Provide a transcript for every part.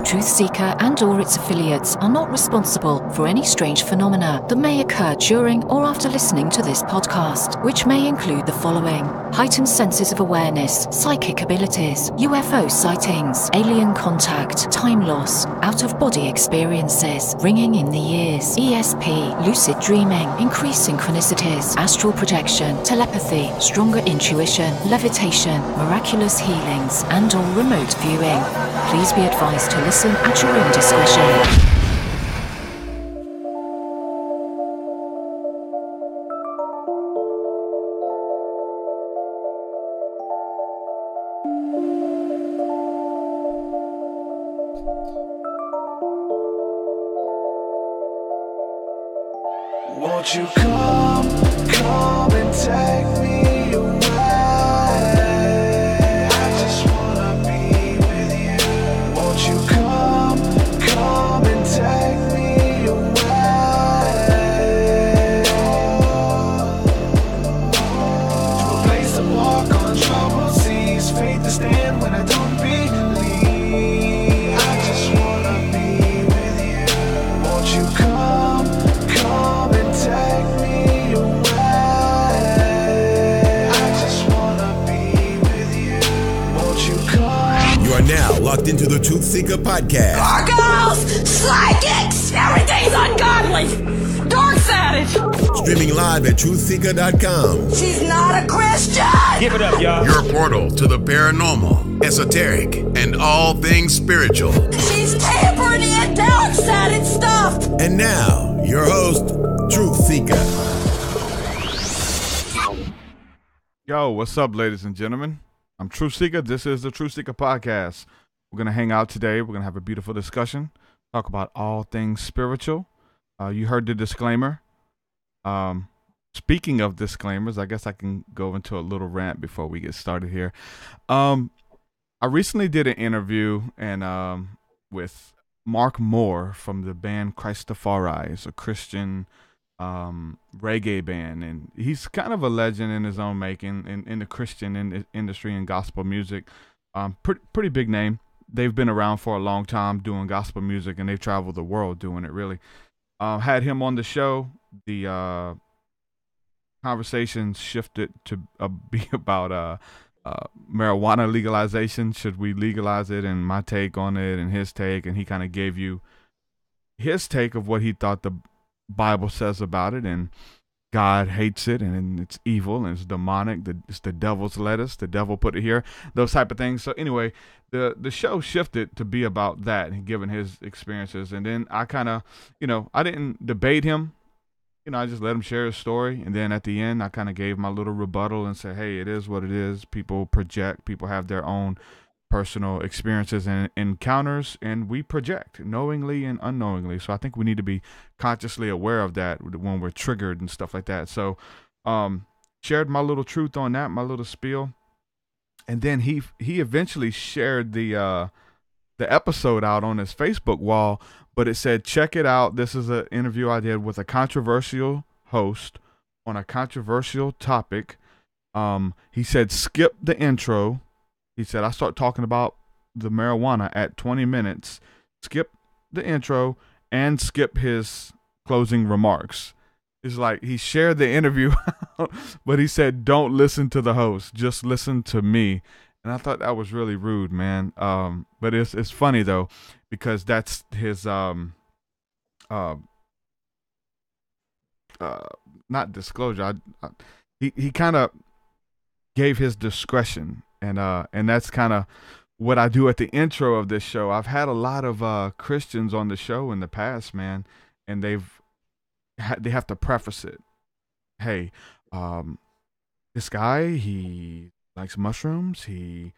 TruthSeekah and/or its affiliates are not responsible for any strange phenomena that may occur during or after listening to this podcast, which may include the following: heightened senses of awareness, psychic abilities, UFO sightings, alien contact, time loss, out-of-body experiences, ringing in the ears, ESP, lucid dreaming, increased synchronicities, astral projection, telepathy, stronger intuition, levitation, miraculous healings, and/or remote viewing. Please be advised to listen at your own discretion. Won't you come and take me away? I just wanna be with you. Won't you come and take me away? To a place to walk on troubled seas, faith to stand when I don't believe. I just wanna be with you. Won't you come and take me away? I just wanna be with you. Won't you come? You are now locked into the TruthSeekah Podcast. Gargoyles! Psychics! Everything's ungodly! Dark savage! Streaming live at TruthSeekah.com. She's not a Christian! Give it up, y'all. Your portal to the paranormal, esoteric, and all things spiritual. She's tampering in dark-sided stuff! And now, your host, TruthSeekah. Yo, what's up, ladies and gentlemen? I'm TruthSeekah. This is the TruthSeekah Podcast. We're going to hang out today. We're going to have a beautiful discussion, talk about all things spiritual. You heard the disclaimer. Speaking of disclaimers, I guess I can go into a little rant before we get started here. I recently did an interview with Mark Moore from the band Christafari. It's a Christian reggae band, and he's kind of a legend in his own making in the Christian industry and gospel music. Pretty big name. They've been around for a long time doing gospel music, and they've traveled the world doing it, really. Had him on the show. The conversation shifted to be about marijuana legalization. Should we legalize it? And my take on it and his take. And he kind of gave you his take of what he thought the Bible says about it. And God hates it, and it's evil, and it's demonic. It's the devil's lettuce. The devil put it here. Those type of things. So anyway, the show shifted to be about that, and given his experiences. And then I kind of, I didn't debate him. I just let him share his story. And then at the end, I kind of gave my little rebuttal and said, hey, it is what it is. People project. People have their own personal experiences and encounters, and we project knowingly and unknowingly. So I think we need to be consciously aware of that when we're triggered and stuff like that. So shared my little truth on that, my little spiel. And then he eventually shared the episode out on his Facebook wall, but it said, check it out. This is an interview I did with a controversial host on a controversial topic. He said, skip the intro. He said, I start talking about the marijuana at 20 minutes. Skip the intro and skip his closing remarks. It's like he shared the interview, but he said, don't listen to the host. Just listen to me. And I thought that was really rude, man. But it's funny, though, because that's his not disclosure. He kind of gave his discretion. And that's kind of what I do at the intro of this show. I've had a lot of Christians on the show in the past, man, and they have to preface it. Hey, this guy, he likes mushrooms. He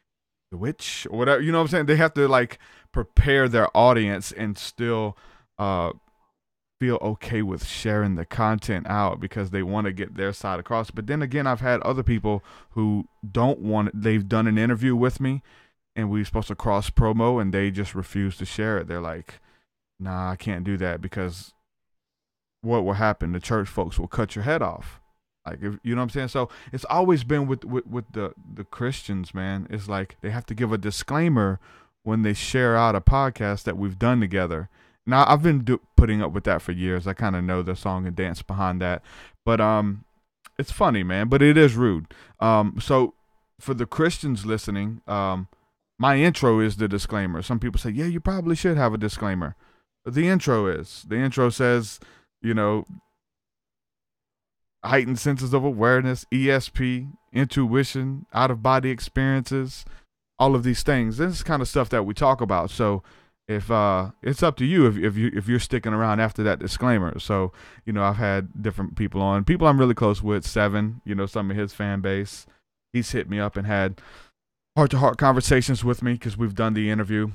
the witch or whatever. You know what I'm saying? They have to like prepare their audience and still feel okay with sharing the content out because they want to get their side across. But then again, I've had other people who don't want it. They've done an interview with me and we were supposed to cross promo and they just refuse to share it. They're like, nah, I can't do that because what will happen? The church folks will cut your head off. Like, if, you know what I'm saying? So it's always been with the Christians, man. It's like they have to give a disclaimer when they share out a podcast that we've done together. Now, I've been putting up with that for years. I kind of know the song and dance behind that. But it's funny, man, but it is rude. So for the Christians listening, my intro is the disclaimer. Some people say, yeah, you probably should have a disclaimer. But the intro says, you know, heightened senses of awareness, ESP, intuition, out-of-body experiences, all of these things. This is kind of stuff that we talk about. So if it's up to you if you're sticking around after that disclaimer. So, you know, I've had different people on. People I'm really close with, Seven, you know, some of his fan base. He's hit me up and had heart-to-heart conversations with me because we've done the interview.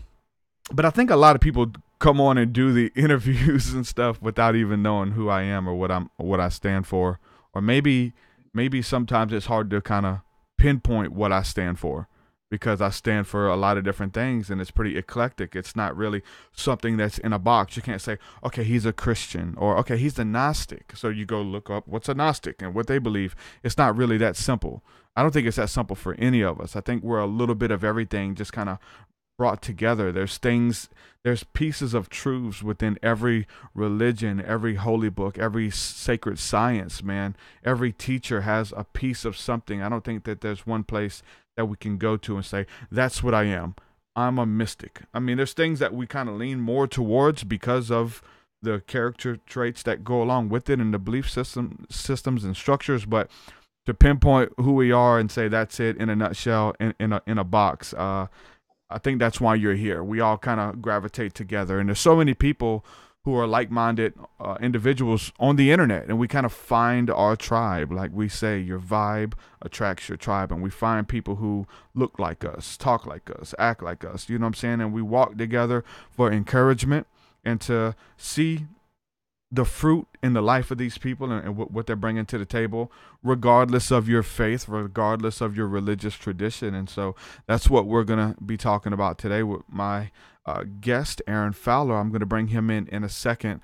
But I think a lot of people come on and do the interviews and stuff without even knowing who I am or what I stand for. Or maybe sometimes it's hard to kind of pinpoint what I stand for, because I stand for a lot of different things and it's pretty eclectic. It's not really something that's in a box. You can't say, okay, he's a Christian, or okay, he's a Gnostic. So you go look up what's a Gnostic and what they believe. It's not really that simple. I don't think it's that simple for any of us. I think we're a little bit of everything just kind of brought together. There's pieces of truths within every religion, every holy book, every sacred science, man. Every teacher has a piece of something. I don't think that there's one place that we can go to and say, that's what I am. I'm a mystic. I mean, there's things that we kind of lean more towards because of the character traits that go along with it and the belief systems and structures. But to pinpoint who we are and say that's it in a nutshell, in a box, I think that's why you're here. We all kind of gravitate together. And there's so many people who are like-minded individuals on the internet, and we kind of find our tribe. Like we say, your vibe attracts your tribe, and we find people who look like us, talk like us, act like us, you know what I'm saying? And we walk together for encouragement and to see the fruit in the life of these people and what they're bringing to the table, regardless of your faith, regardless of your religious tradition. And so that's what we're going to be talking about today with my guest, Aaron Fowler. I'm going to bring him in a second.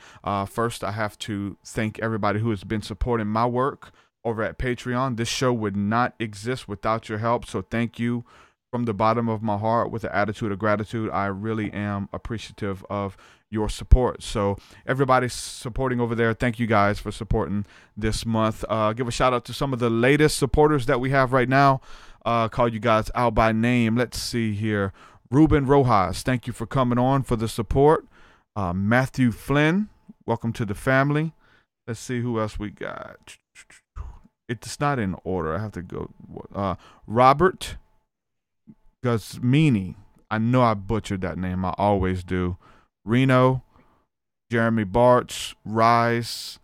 First, I have to thank everybody who has been supporting my work over at Patreon. This show would not exist without your help. So thank you from the bottom of my heart with an attitude of gratitude. I really am appreciative of your support. So everybody supporting over there, thank you guys for supporting this month. Give a shout out to some of the latest supporters that we have right now. Call you guys out by name. Let's see here. Ruben Rojas, thank you for coming on for the support. Matthew Flynn, welcome to the family. Let's see who else we got. It's not in order. I have to go. Robert Guzmini. I know I butchered that name. I always do. Reno, Jeremy Bartz, Rise.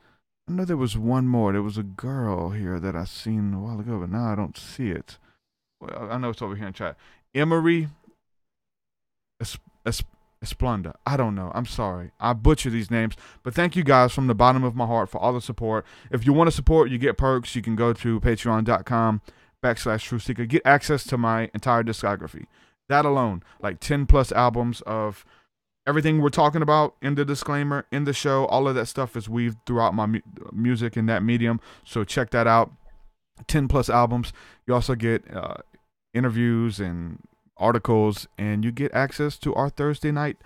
I know there was one more. There was a girl here that I seen a while ago, but now I don't see it. Well, I know it's over here in chat. Emery Esplenda. I don't know. I'm sorry. I butcher these names. But thank you guys from the bottom of my heart for all the support. If you want to support, you get perks. You can go to patreon.com/TruthSeekah. Get access to my entire discography. That alone, like 10 plus albums of everything we're talking about in the disclaimer, in the show, all of that stuff is weaved throughout my music in that medium. So check that out. 10 plus albums. You also get interviews and articles, and you get access to our Thursday night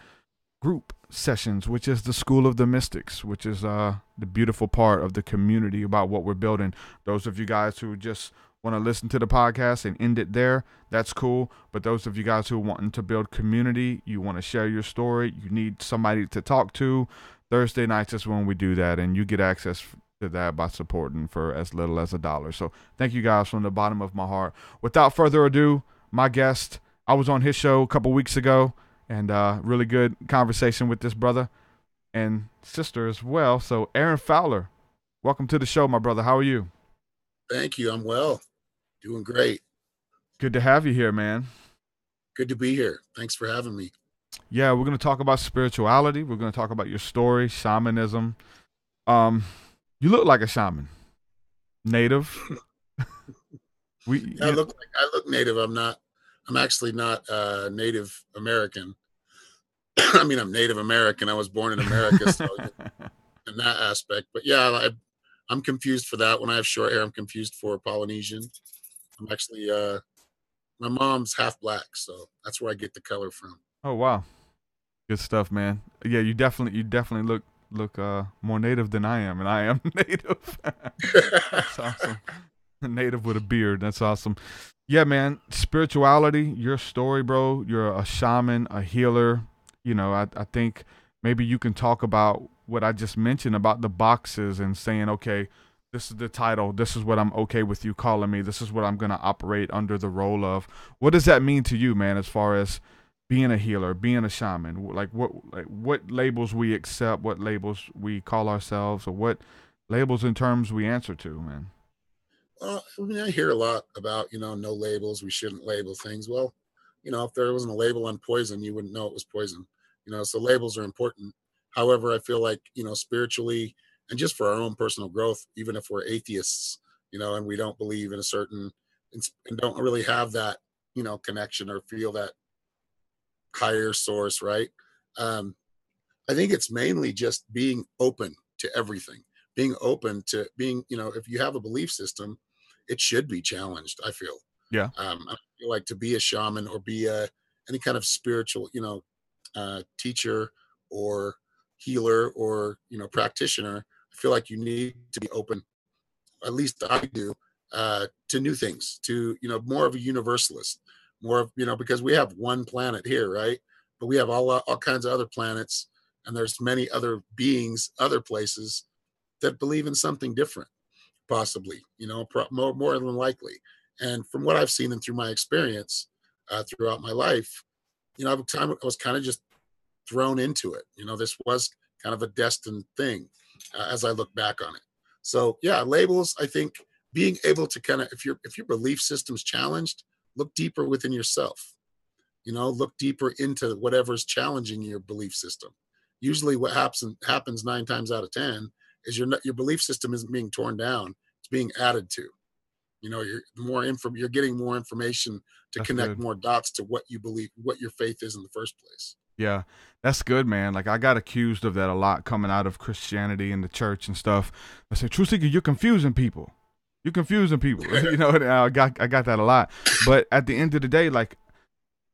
group sessions, which is the School of the Mystics, which is the beautiful part of the community about what we're building. Those of you guys who just want to listen to the podcast and end it there, that's cool. But those of you guys who are wanting to build community, you want to share your story, you need somebody to talk to, Thursday nights is when we do that, and you get access to that by supporting for as little as $1. So thank you guys from the bottom of my heart. Without further ado, my guest, I was on his show a couple weeks ago, and really good conversation with this brother and sister as well. So Aaron Fowler, welcome to the show, my brother. How are you? Thank you. I'm well. Doing great. Good to have you here, man. Good to be here. Thanks for having me. Yeah, we're going to talk about spirituality. We're going to talk about your story, shamanism. You look like a shaman. Native. I look native. I'm actually not Native American. I mean, I'm Native American. I was born in America, so in that aspect. But yeah, I'm confused for that. When I have short hair, I'm confused for Polynesian. I'm actually, my mom's half black, so that's where I get the color from. Oh wow, good stuff, man. Yeah, you definitely look more native than I am, and I am native. That's awesome. Native with a beard. That's awesome. Yeah, man. Spirituality, your story, bro. You're a shaman, a healer. You know, I think maybe you can talk about what I just mentioned about the boxes and saying, okay, this is the title. This is what I'm okay with you calling me. This is what I'm going to operate under the role of. What does that mean to you, man, as far as being a healer, being a shaman? Like what labels we accept, what labels we call ourselves, or what labels and terms we answer to, man? Well, I mean, I hear a lot about, no labels. We shouldn't label things. Well, if there wasn't a label on poison, you wouldn't know it was poison. So labels are important. However, I feel like, spiritually and just for our own personal growth, even if we're atheists, and we don't believe in a certain and don't really have that, connection or feel that higher source, right? Um, I think it's mainly just being open to everything, being open to being, if you have a belief system, it should be challenged. I feel. Yeah. I feel like to be a shaman or be any kind of spiritual, teacher or healer or practitioner. I feel like you need to be open. At least I do to new things, to more of a universalist, more of because we have one planet here, right? But we have all kinds of other planets, and there's many other beings, other places that believe in something different, possibly, more than likely. And from what I've seen and through my experience throughout my life, I was kind of just thrown into it. This was kind of a destined thing as I look back on it. So yeah, labels, I think being able to kind of, if your belief system's challenged, look deeper within yourself, look deeper into whatever's challenging your belief system. Usually what happens 9 times out of 10 is your belief system isn't being torn down. It's being added to. You're getting more information to That's connect good. more dots to what you believe, what your faith is in the first place. Yeah, that's good, man. Like I got accused of that a lot coming out of Christianity and the church and stuff. I said, TruthSeekah, you're confusing people. You're confusing people. And I got that a lot. But at the end of the day, like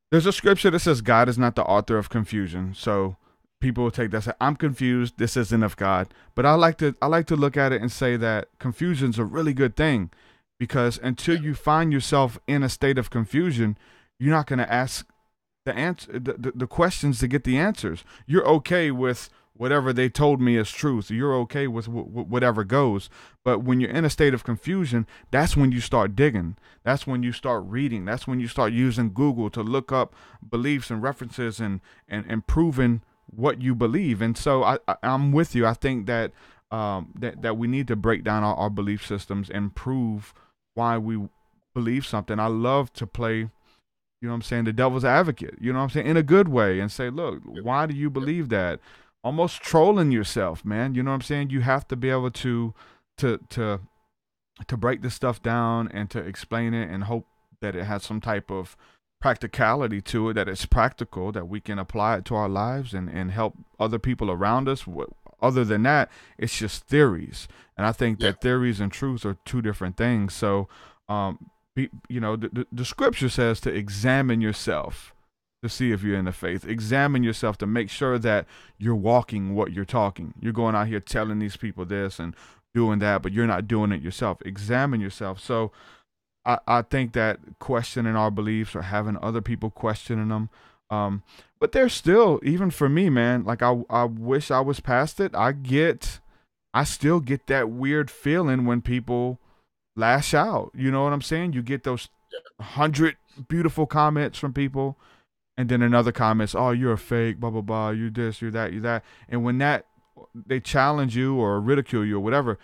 there's a scripture that says God is not the author of confusion. So people will take that and say, I'm confused. This isn't of God. But I like to look at it and say that confusion's a really good thing, because until you find yourself in a state of confusion, you're not going to ask the answer, the questions to get the answers. You're okay with whatever they told me is truth. You're okay with whatever goes. But when you're in a state of confusion, that's when you start digging. That's when you start reading. That's when you start using Google to look up beliefs and references and proving what you believe. And so I'm with you. I think that that we need to break down our belief systems and prove why we believe something. I love to play, the devil's advocate, in a good way, and say, look, why do you believe that? Almost trolling yourself, man. You have to be able to break this stuff down and to explain it and hope that it has some type of practicality to it, that it's practical, that we can apply it to our lives and help other people around us. Other than that, it's just theories. And I think that theories and truths are two different things. So, the scripture says to examine yourself to see if you're in the faith. Examine yourself to make sure that you're walking what you're talking. You're going out here telling these people this and doing that, but you're not doing it yourself. Examine yourself. So I think that questioning our beliefs or having other people questioning them, but there's still, even for me, man, like I wish I was past it. I still get that weird feeling when people lash out. You know what I'm saying? You get those 100 beautiful comments from people, and then another comments, oh, you're a fake, blah, blah, blah, you this, you that, you that. And when they challenge you or ridicule you or whatever,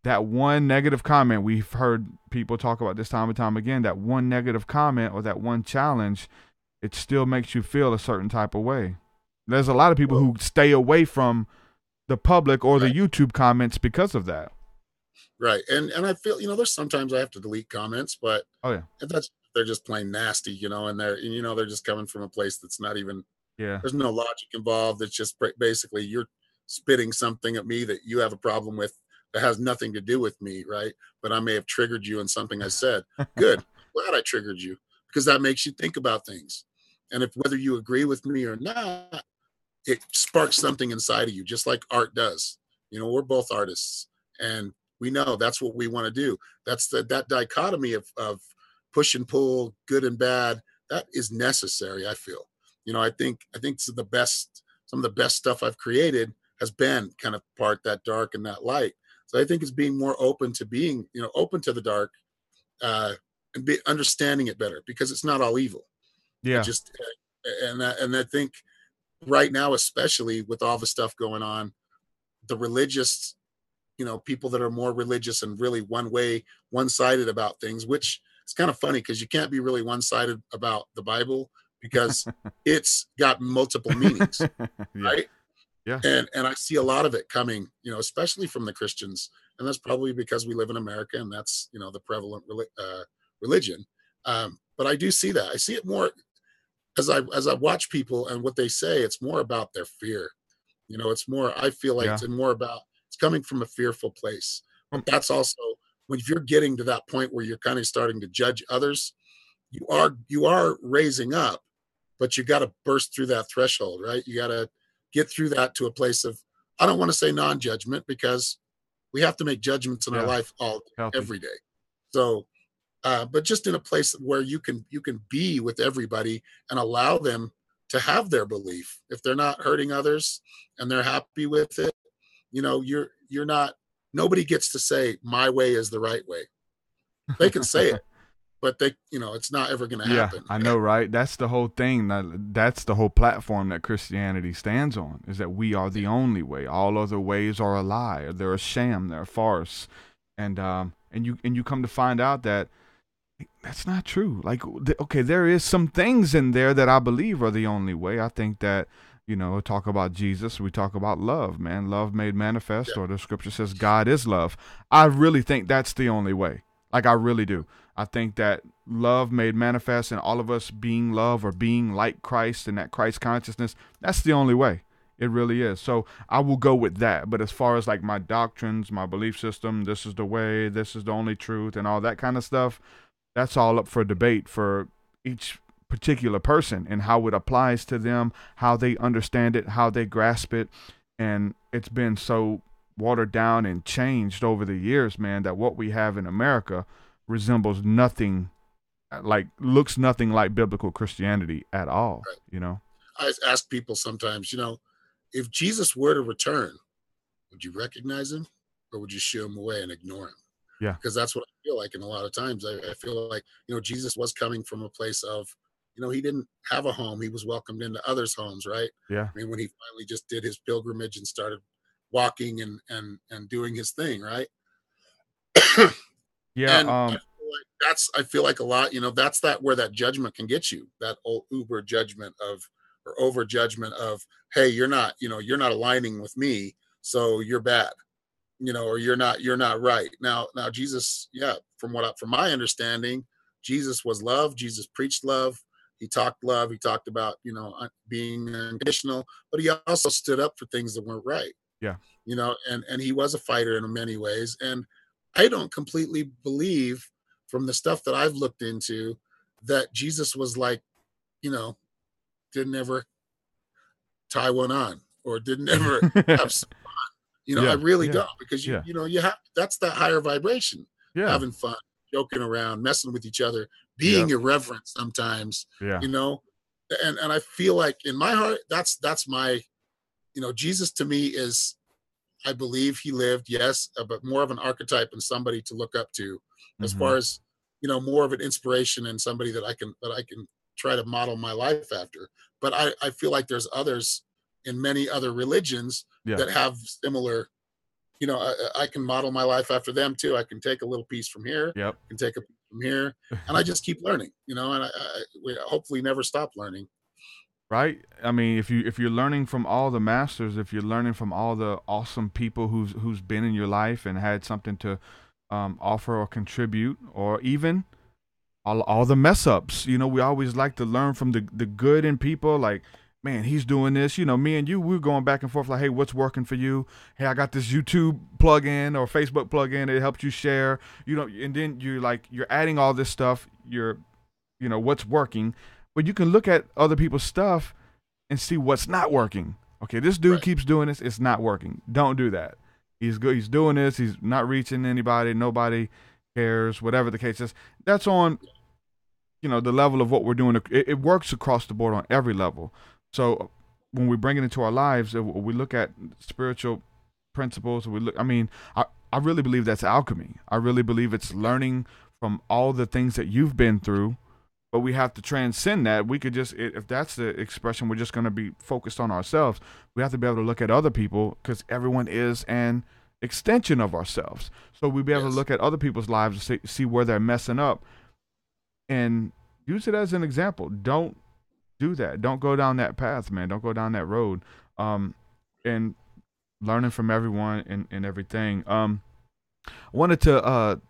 that one negative comment, we've heard people talk about this time and time again, that one negative comment or that one challenge, it still makes you feel a certain type of way. There's a lot of people who stay away from the public or the YouTube comments because of that. Right. And I feel, there's sometimes I have to delete comments, but they're just plain nasty, and they're just coming from a place that's not even, there's no logic involved. It's just basically you're spitting something at me that you have a problem with that has nothing to do with me. Right. But I may have triggered you in something I said. Good. Glad I triggered you, because that makes you think about things. And if whether you agree with me or not, it sparks something inside of you, just like art does. You know, we're both artists, and we know that's what we want to do. That's that dichotomy of push and pull, good and bad. That is necessary, I feel. You know, I think some of the best stuff I've created has been kind of part that dark and that light. So I think it's being more open to being, you know, open to the dark, and understanding it better, because it's not all evil. Yeah. And I think right now, especially with all the stuff going on, the religious, you know, people that are more religious and really one-sided about things, which is kind of funny because you can't be really one-sided about the Bible because it's got multiple meanings, right? Yeah. And I see a lot of it coming, you know, especially from the Christians. And that's probably because we live in America and that's, you know, the prevalent religion. But I do see that. I see it more as I watch people and what they say. It's more about their fear. You know, it's more, I feel like it's more about, it's coming from a fearful place. But that's also, when you're getting to that point where you're kind of starting to judge others, you are raising up, but you got to burst through that threshold, right? You got to get through that to a place of, I don't want to say non-judgment, because we have to make judgments in our life every day. So, but just in a place where you can be with everybody and allow them to have their belief. If they're not hurting others and they're happy with it, you know, you're not, nobody gets to say my way is the right way. They can say it, but they, you know, it's not ever going to happen. I know, right? That's the whole thing. That's the whole platform that Christianity stands on, is that we are the only way. All other ways are a lie, or they're a sham, they're a farce. And you come to find out that that's not true. Like, okay, there is some things in there that I believe are the only way. I think that, you know, talk about Jesus, we talk about love, man. Love made manifest, or the scripture says God is love. I really think that's the only way. Like, I really do. I think that love made manifest and all of us being love or being like Christ and that Christ consciousness, that's the only way. It really is. So I will go with that. But as far as like my doctrines, my belief system, this is the way, this is the only truth, and all that kind of stuff, that's all up for debate for each particular person and how it applies to them, how they understand it, how they grasp it. And it's been so watered down and changed over the years, man, that what we have in America resembles nothing, looks nothing like biblical Christianity at all. Right. You know, I ask people sometimes, you know, if Jesus were to return, would you recognize him, or would you shoo him away and ignore him? Yeah. Because that's what I feel like. And a lot of times I feel like, you know, Jesus was coming from a place of, you know, he didn't have a home. He was welcomed into others' homes, right? Yeah. I mean, when he finally just did his pilgrimage and started walking and doing his thing, right? Yeah. And I feel like a lot, you know, that's where that judgment can get you, that old uber judgment or over judgment of, hey, you're not aligning with me, so you're bad. You know, or you're not right. Now Jesus, from my understanding, Jesus was love. Jesus preached love. He talked love. He talked about, you know, being unconditional, but he also stood up for things that weren't right. Yeah. You know, and he was a fighter in many ways. And I don't completely believe, from the stuff that I've looked into, that Jesus was like, you know, didn't ever tie one on, or didn't ever have some fun. You know, I really don't, because you know, you have, that's that higher vibration, having fun, joking around, messing with each other, being irreverent sometimes, you know, and I feel like in my heart, that's my, you know, Jesus to me is, I believe he lived, yes, but more of an archetype and somebody to look up to, as far as, you know, more of an inspiration and somebody that I can try to model my life after. But I feel like there's others in many other religions that have similar, you know, I can model my life after them too. I can take a little piece from here, can take a piece from here, and I just keep learning, you know, and we hopefully never stop learning. Right. I mean, if you're learning from all the masters, if you're learning from all the awesome people who's been in your life and had something to offer or contribute, or even all the mess ups, you know, we always like to learn from the good in people. Like, man, he's doing this, you know, me and you, we're going back and forth like, hey, what's working for you? Hey, I got this YouTube plugin or Facebook plugin that helps you share, you know, and then you're adding all this stuff, you know, what's working. but you can look at other people's stuff and see what's not working. Okay, this dude keeps doing this. It's not working. Don't do that. He's good. He's doing this. He's not reaching anybody. Nobody cares. Whatever the case is, that's on, the level of what we're doing. It works across the board on every level. So when we bring it into our lives, we look at spiritual principles. I really believe that's alchemy. I really believe it's learning from all the things that you've been through. But we have to transcend that. We could just, if that's the expression, we're just going to be focused on ourselves. We have to be able to look at other people, because everyone is an extension of ourselves. So we'll be able to look at other people's lives and see where they're messing up and use it as an example. Don't do that. Don't go down that path, man. Don't go down that road. And learning from everyone and everything. I wanted to,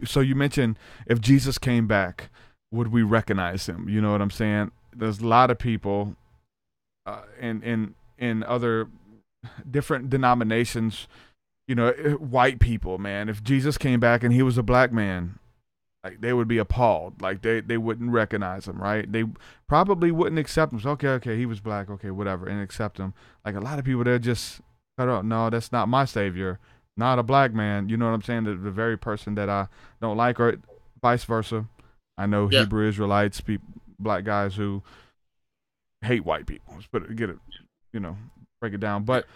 so you mentioned if Jesus came back, would we recognize him? You know what I'm saying? There's a lot of people in other different denominations, white people, man. If Jesus came back and he was a black man, like, they would be appalled. Like, they wouldn't recognize him, right? They probably wouldn't accept him. So, okay, he was black, okay, whatever, and accept him. Like, a lot of people, they're just, no, that's not my savior. Not a black man. You know what I'm saying? The very person that I don't like, or vice versa. I know Hebrew Israelites, black guys who hate white people. Let's break it down. But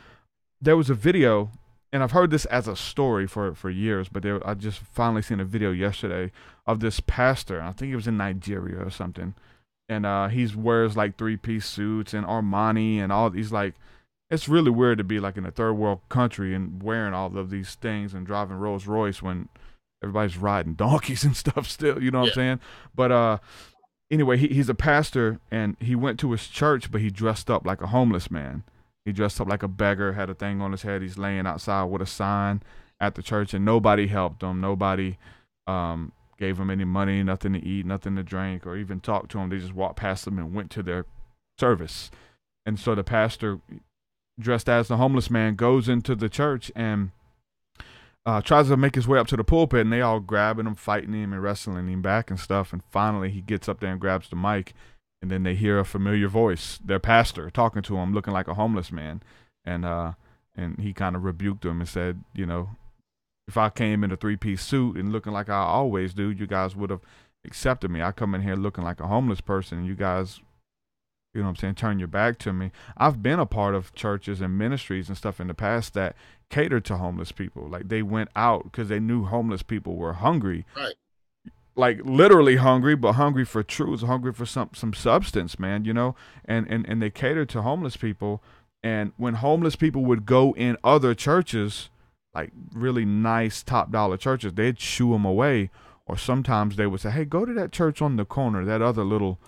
there was a video, and I've heard this as a story for years, but I just finally seen a video yesterday of this pastor. I think he was in Nigeria or something. And he wears like 3-piece suits and Armani and all these, like, it's really weird to be like in a third world country and wearing all of these things and driving Rolls Royce when everybody's riding donkeys and stuff still, you know what I'm saying? But anyway, he's a pastor, and he went to his church, but he dressed up like a homeless man. He dressed up like a beggar, had a thing on his head. He's laying outside with a sign at the church, and nobody helped him. Nobody gave him any money, nothing to eat, nothing to drink, or even talk to him. They just walked past him and went to their service. And so the pastor, dressed as the homeless man, goes into the church and tries to make his way up to the pulpit, and they all grabbing him, fighting him, and wrestling him back and stuff. And finally, he gets up there and grabs the mic, and then they hear a familiar voice, their pastor, talking to him, looking like a homeless man. And he kind of rebuked him and said, if I came in a 3-piece suit and looking like I always do, you guys would have accepted me. I come in here looking like a homeless person, and you guys, turn your back to me. I've been a part of churches and ministries and stuff in the past that catered to homeless people. Like, they went out because they knew homeless people were hungry. Right. Like, literally hungry, but hungry for truth, hungry for some substance, man, and they catered to homeless people. And when homeless people would go in other churches, like really nice $top churches, they'd shoo them away. Or sometimes they would say, hey, go to that church on the corner, that other little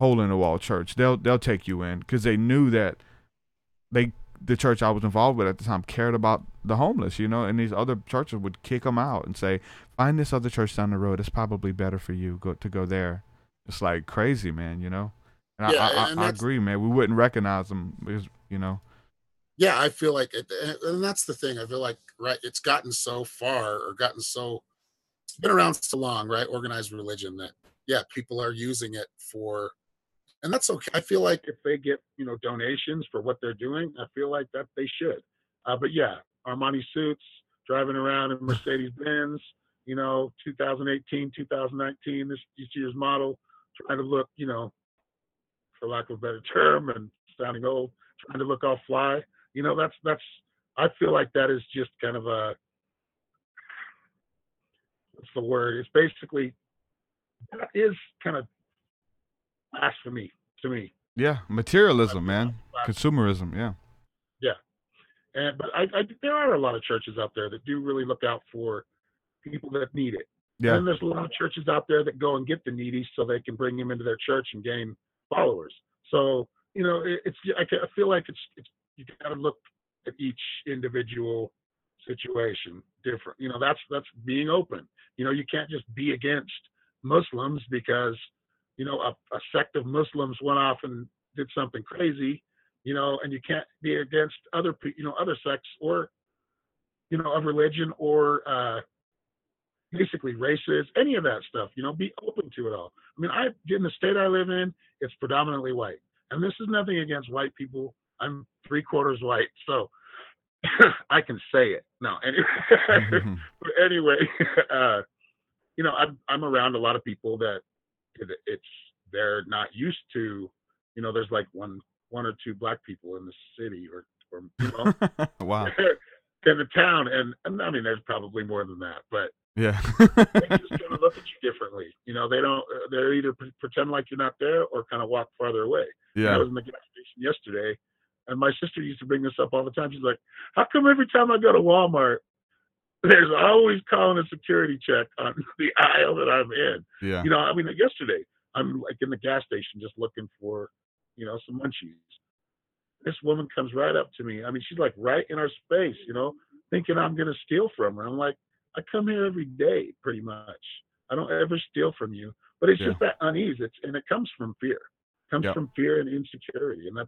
hole in the wall church. They'll take you in, because they knew that the church I was involved with at the time cared about the homeless, and these other churches would kick them out and say, find this other church down the road. It's probably better for you to go there. It's like crazy, man, And I agree, man. We wouldn't recognize them because, Yeah, I feel like and that's the thing. I feel like, right, it's gotten so far, or it's been around so long, right? Organized religion, that, people are using it for, and that's okay. I feel like if they get, donations for what they're doing, I feel like that they should. But Armani suits, driving around in Mercedes Benz, 2018, 2019, this year's model, trying to look, for lack of a better term, and sounding old, trying to look all fly. That's. I feel like that is just kind of what's the word? It's basically, that is kind of blasphemy to me. Yeah, materialism, man. Consumerism, yeah. Yeah. But I there are a lot of churches out there that do really look out for people that need it. Yeah. And there's a lot of churches out there that go and get the needy so they can bring them into their church and gain followers. So, I feel like it's you got to look at each individual situation different. That's being open. You can't just be against Muslims because, a sect of Muslims went off and did something crazy, and you can't be against other sects or, of religion or basically racist, any of that stuff, be open to it all. I mean, in the state I live in, it's predominantly white. And this is nothing against white people. I'm 3/4 white, so I can say it. No, anyway, but anyway, I'm around a lot of people that they're not used to, there's like one or two black people in the city or wow, in the town, and I mean, there's probably more than that, but yeah, they just kind of look at you differently. They're either pretend like you're not there or kind of walk farther away. yeah. I was in the gas station yesterday, and my sister used to bring this up all the time. She's like, how come every time I go to Walmart, there's always calling a security check on the aisle that I'm in? Yeah. I mean, yesterday, I'm like in the gas station just looking for, some munchies. This woman comes right up to me. I mean, she's like right in our space, thinking I'm going to steal from her. I'm like, I come here every day, pretty much. I don't ever steal from you. But it's just that unease. And it comes from fear. It comes from fear and insecurity. And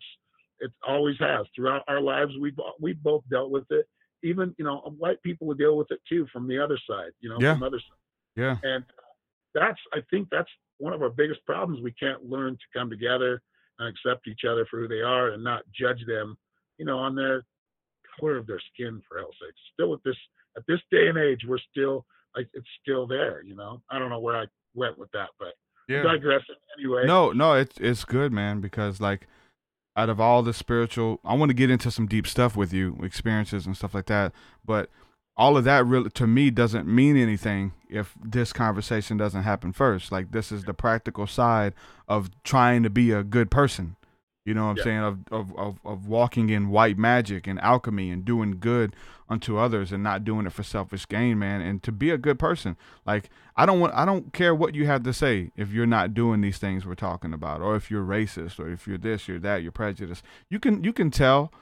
it always has. Throughout our lives, we've both dealt with it. Even, white people will deal with it too from the other side, from other side. Yeah. And I think that's one of our biggest problems. We can't learn to come together and accept each other for who they are and not judge them, on their color of their skin, for hell's sake. Still at this day and age, we're still, it's still there, I don't know where I went with that, but digressing anyway. No, it's good, man, because like, out of all the spiritual, I want to get into some deep stuff with you, experiences and stuff like that. But all of that really, to me, doesn't mean anything if this conversation doesn't happen first. Like, this is the practical side of trying to be a good person. You know what I'm saying? Of walking in white magic and alchemy and doing good unto others and not doing it for selfish gain, man. And to be a good person. Like, I don't care what you have to say if you're not doing these things we're talking about, or if you're racist, or if you're this, you're that, you're prejudiced. You can tell.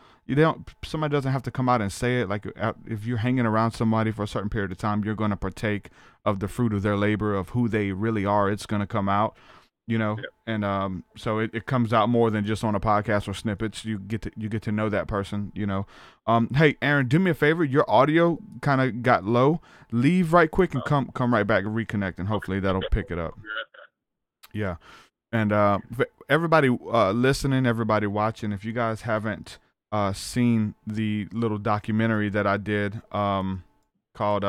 Somebody doesn't have to come out and say it. Like, if you're hanging around somebody for a certain period of time, you're going to partake of the fruit of their labor, of who they really are. It's going to come out. And so it comes out more than just on a podcast or snippets. You get to know that person, Hey, Aaron, do me a favor. Your audio kind of got low. Leave right quick and come right back and reconnect, and hopefully that'll pick it up. Yeah. And everybody listening, everybody watching, if you guys haven't seen the little documentary that I did called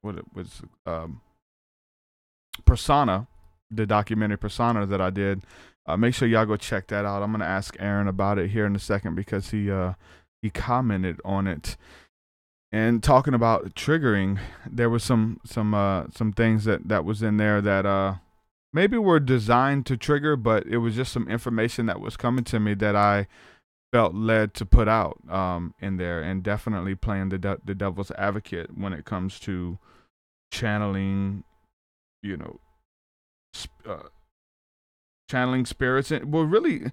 what it was Persona, the documentary Persona that I did, make sure y'all go check that out. I'm gonna ask Aaron about it here in a second because he commented on it and talking about triggering. There was some things that was in there that maybe were designed to trigger, but it was just some information that was coming to me that I felt led to put out in there, and definitely playing the devil's advocate when it comes to channeling. Channeling spirits, and really,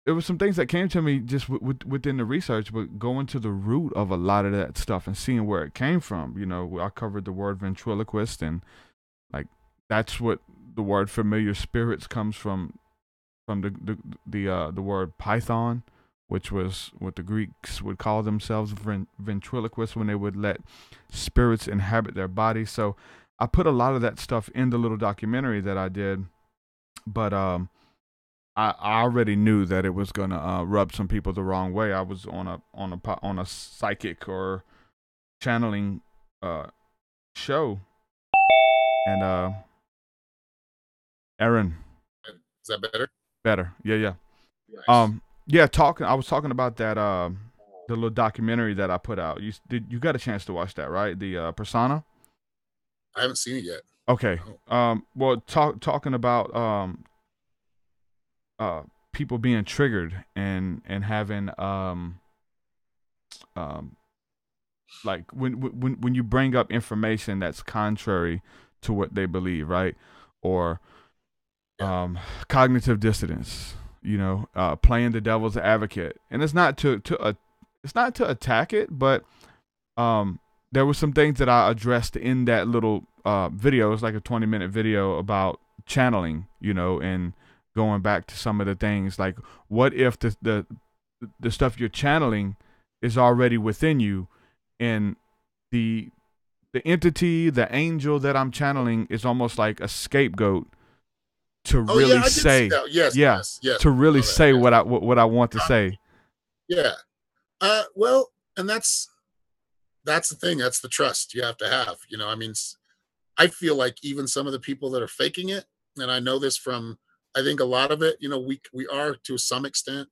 there was some things that came to me just within the research, but going to the root of a lot of that stuff and seeing where it came from. I covered the word ventriloquist, and like that's what the word familiar spirits comes from the word python, which was what the Greeks would call themselves, ventriloquists, when they would let spirits inhabit their body. So I put a lot of that stuff in the little documentary that I did, but I already knew that it was gonna rub some people the wrong way. I was on a psychic or channeling show, and Aaron, is that better? Better, yeah. Nice. I was talking about that the little documentary that I put out. You got a chance to watch that, right? The Persona. I haven't seen it yet. Okay. Well, talking about people being triggered and having like when you bring up information that's contrary to what they believe, right? Or cognitive dissonance, playing the devil's advocate. And it's not to attack it, but there were some things that I addressed in that little video. It's like a 20-minute video about channeling, and going back to some of the things. Like, what if the stuff you're channeling is already within you, and the the entity, the angel that I'm channeling is almost like a scapegoat to really I did see say, that. Yes, yeah, yes. to really say Yes. what I want to say. Yeah. Well, and that's the thing. That's the trust you have to have. You know, I mean, I feel like even some of the people that are faking it, and I know this from, I think a lot of it, you know, we are to some extent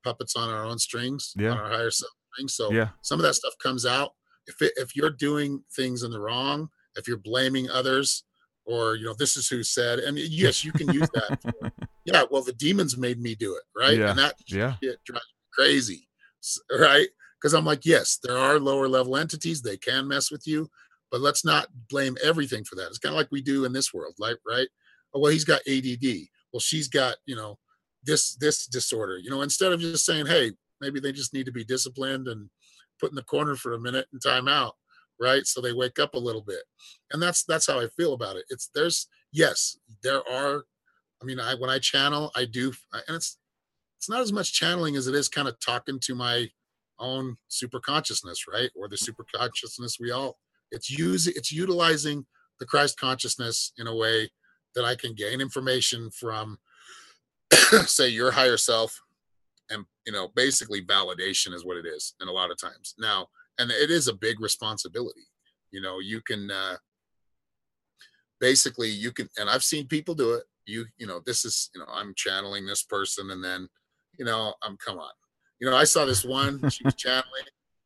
puppets on our own strings, Yeah. on our higher self strings. So Yeah. some of that stuff comes out. If you're doing things in the wrong, if you're blaming others, or you know, this is who said, and yes, you can use that. Yeah, well, the demons made me do it, right? Yeah. And that Yeah. shit drives me crazy, right? Because I'm like, yes, there are lower level entities, they can mess with you, but let's not blame everything for that. It's kind of like we do in this world, like, right? Oh, well, he's got ADD. Well, she's got, you know, this disorder. You know, instead of just saying, hey, maybe they just need to be disciplined and put in the corner for a minute and time out, right? So they wake up a little bit. And that's how I feel about it. There are. I mean, when I channel, I do, and it's not as much channeling as it is kind of talking to my own super consciousness, right? Or the super consciousness it's utilizing the Christ consciousness in a way that I can gain information from, say, your higher self, and you know, basically validation is what it is, and a lot of times now, and it is a big responsibility. You know, you can basically you can, and I've seen people do it. You know, this is, you know, I'm channeling this person, and then, you know, come on, you know, I saw this one, she was channeling,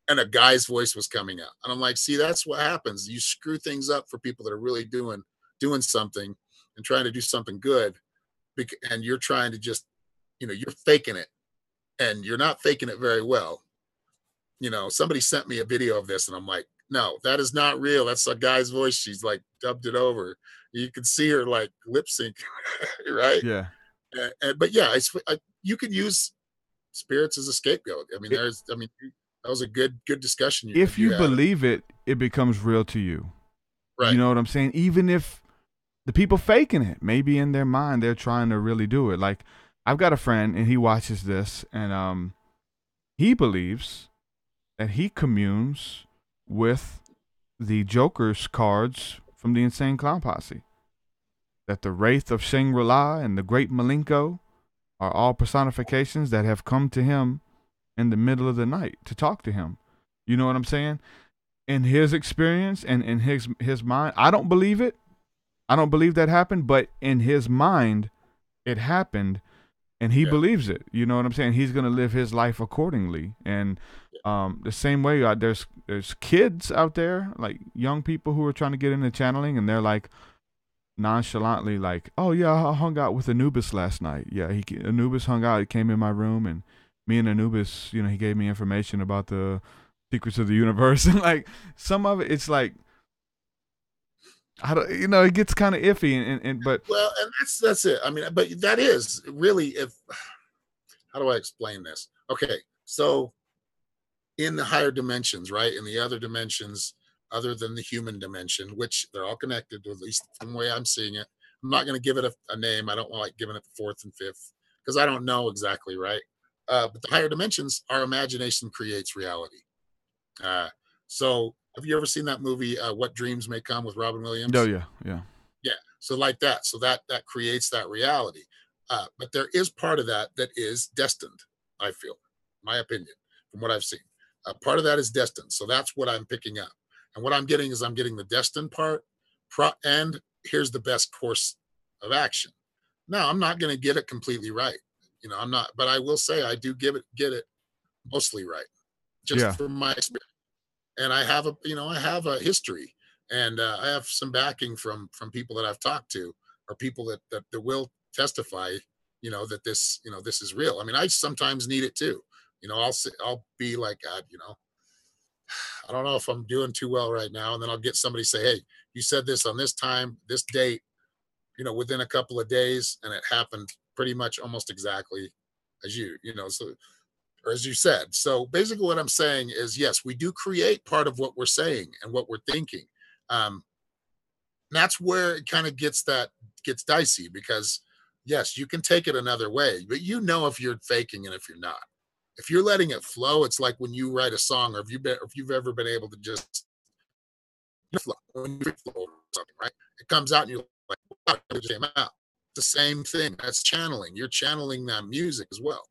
and a guy's voice was coming out, and I'm like, see, that's what happens. You screw things up for people that are really doing something and trying to do something good, and you're trying to just, you know, you're faking it, and you're not faking it very well. You know, somebody sent me a video of this, and I'm like, no, that is not real. That's a guy's voice. She's like dubbed it over. You can see her like lip sync, right? Yeah. But yeah, you can use spirits as a scapegoat. I mean, that was a good discussion. If you believe it, it becomes real to you. Right. You know what I'm saying? Even if the people faking it, maybe in their mind they're trying to really do it. Like, I've got a friend, and he watches this, and he believes that he communes with the Joker's cards from the Insane Clown Posse. That the Wraith of Shangri-La and the Great Malenko are all personifications that have come to him in the middle of the night to talk to him. You know what I'm saying? In his experience and in his mind, I don't believe it. I don't believe that happened, but in his mind, it happened. And he believes it. You know what I'm saying? He's going to live his life accordingly. And the same way, there's kids out there, like young people who are trying to get into channeling, and they're like nonchalantly like, oh, yeah, I hung out with Anubis last night. Yeah, Anubis hung out. He came in my room, and me and Anubis, you know, he gave me information about the secrets of the universe. And like some of it, it's like, I don't, you know, it gets kind of iffy, but well, and that's it. I mean, but that is really, how do I explain this? Okay, so in the higher dimensions, right, in the other dimensions other than the human dimension, which they're all connected, at least from the way I'm seeing it. I'm not going to give it a name. I don't want like giving it the fourth and fifth because I don't know exactly, right? But the higher dimensions, our imagination creates reality. So have you ever seen that movie, What Dreams May Come, with Robin Williams? Oh, yeah. Yeah. So like that. So that creates that reality. But there is part of that is destined, I feel, my opinion, from what I've seen. Part of that is destined. So that's what I'm picking up. And what I'm getting is the destined part. And here's the best course of action. Now, I'm not going to get it completely right. You know, I'm not, but I will say I do get it mostly right, just from my experience. And I have a history, and I have some backing from people that I've talked to, or people that will testify, you know, that this is real. I mean, I sometimes need it too. You know, I'll be like, God, you know, I don't know if I'm doing too well right now. And then I'll get somebody say, hey, you said this on this time, this date, you know, within a couple of days. And it happened pretty much almost exactly as you know, so, or as you said. So basically what I'm saying is, yes, we do create part of what we're saying and what we're thinking. That's where it kind of gets dicey, because yes, you can take it another way, but you know, if you're faking and if you're not. If you're letting it flow, it's like when you write a song, or if you've ever been able to just flow, when you flow over something, right? It comes out and you're like, wow, it just came out. The same thing. That's channeling. You're channeling that music as well,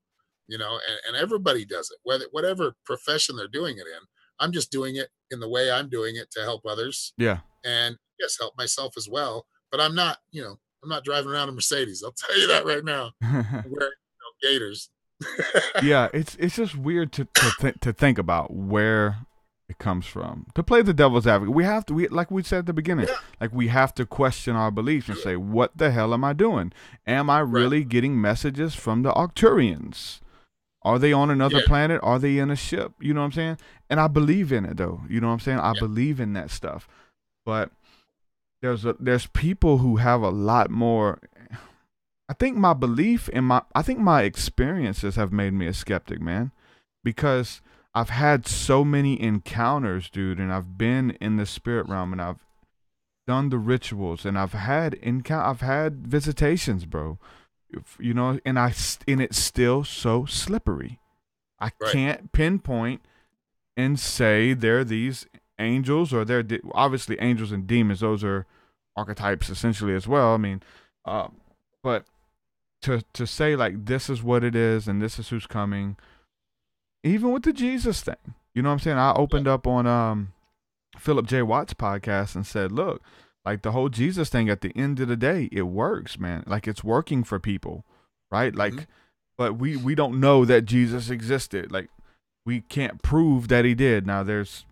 and everybody does it, whatever profession they're doing it in. I'm just doing it in the way I'm doing it to help others. Yeah. And yes, help myself as well. But I'm not driving around a Mercedes. I'll tell you that right now. I'm wearing Gators. Yeah, it's just weird to think about where it comes from. To play the devil's advocate, we like we said at the beginning, like we have to question our beliefs and say, what the hell am I doing? Am I really getting messages from the Arcturians? Are they on another planet? Are they in a ship? You know what I'm saying? And I believe in it, though. You know what I'm saying? I believe in that stuff. But there's people who have a lot more. I think my belief in my experiences have made me a skeptic, man, because I've had so many encounters, dude, and I've been in the spirit realm and I've done the rituals and I've had visitations, bro. And it's still so slippery. I can't pinpoint and say they're these angels or they're obviously angels and demons. Those are archetypes essentially as well. I mean, but to say like this is what it is and this is who's coming, even with the Jesus thing, you know what I'm saying? I opened up on Philip J. Watt's podcast and said, look, like the whole Jesus thing at the end of the day, it works, man. Like it's working for people, right? Like, but we don't know that Jesus existed. Like we can't prove that he did. Now there's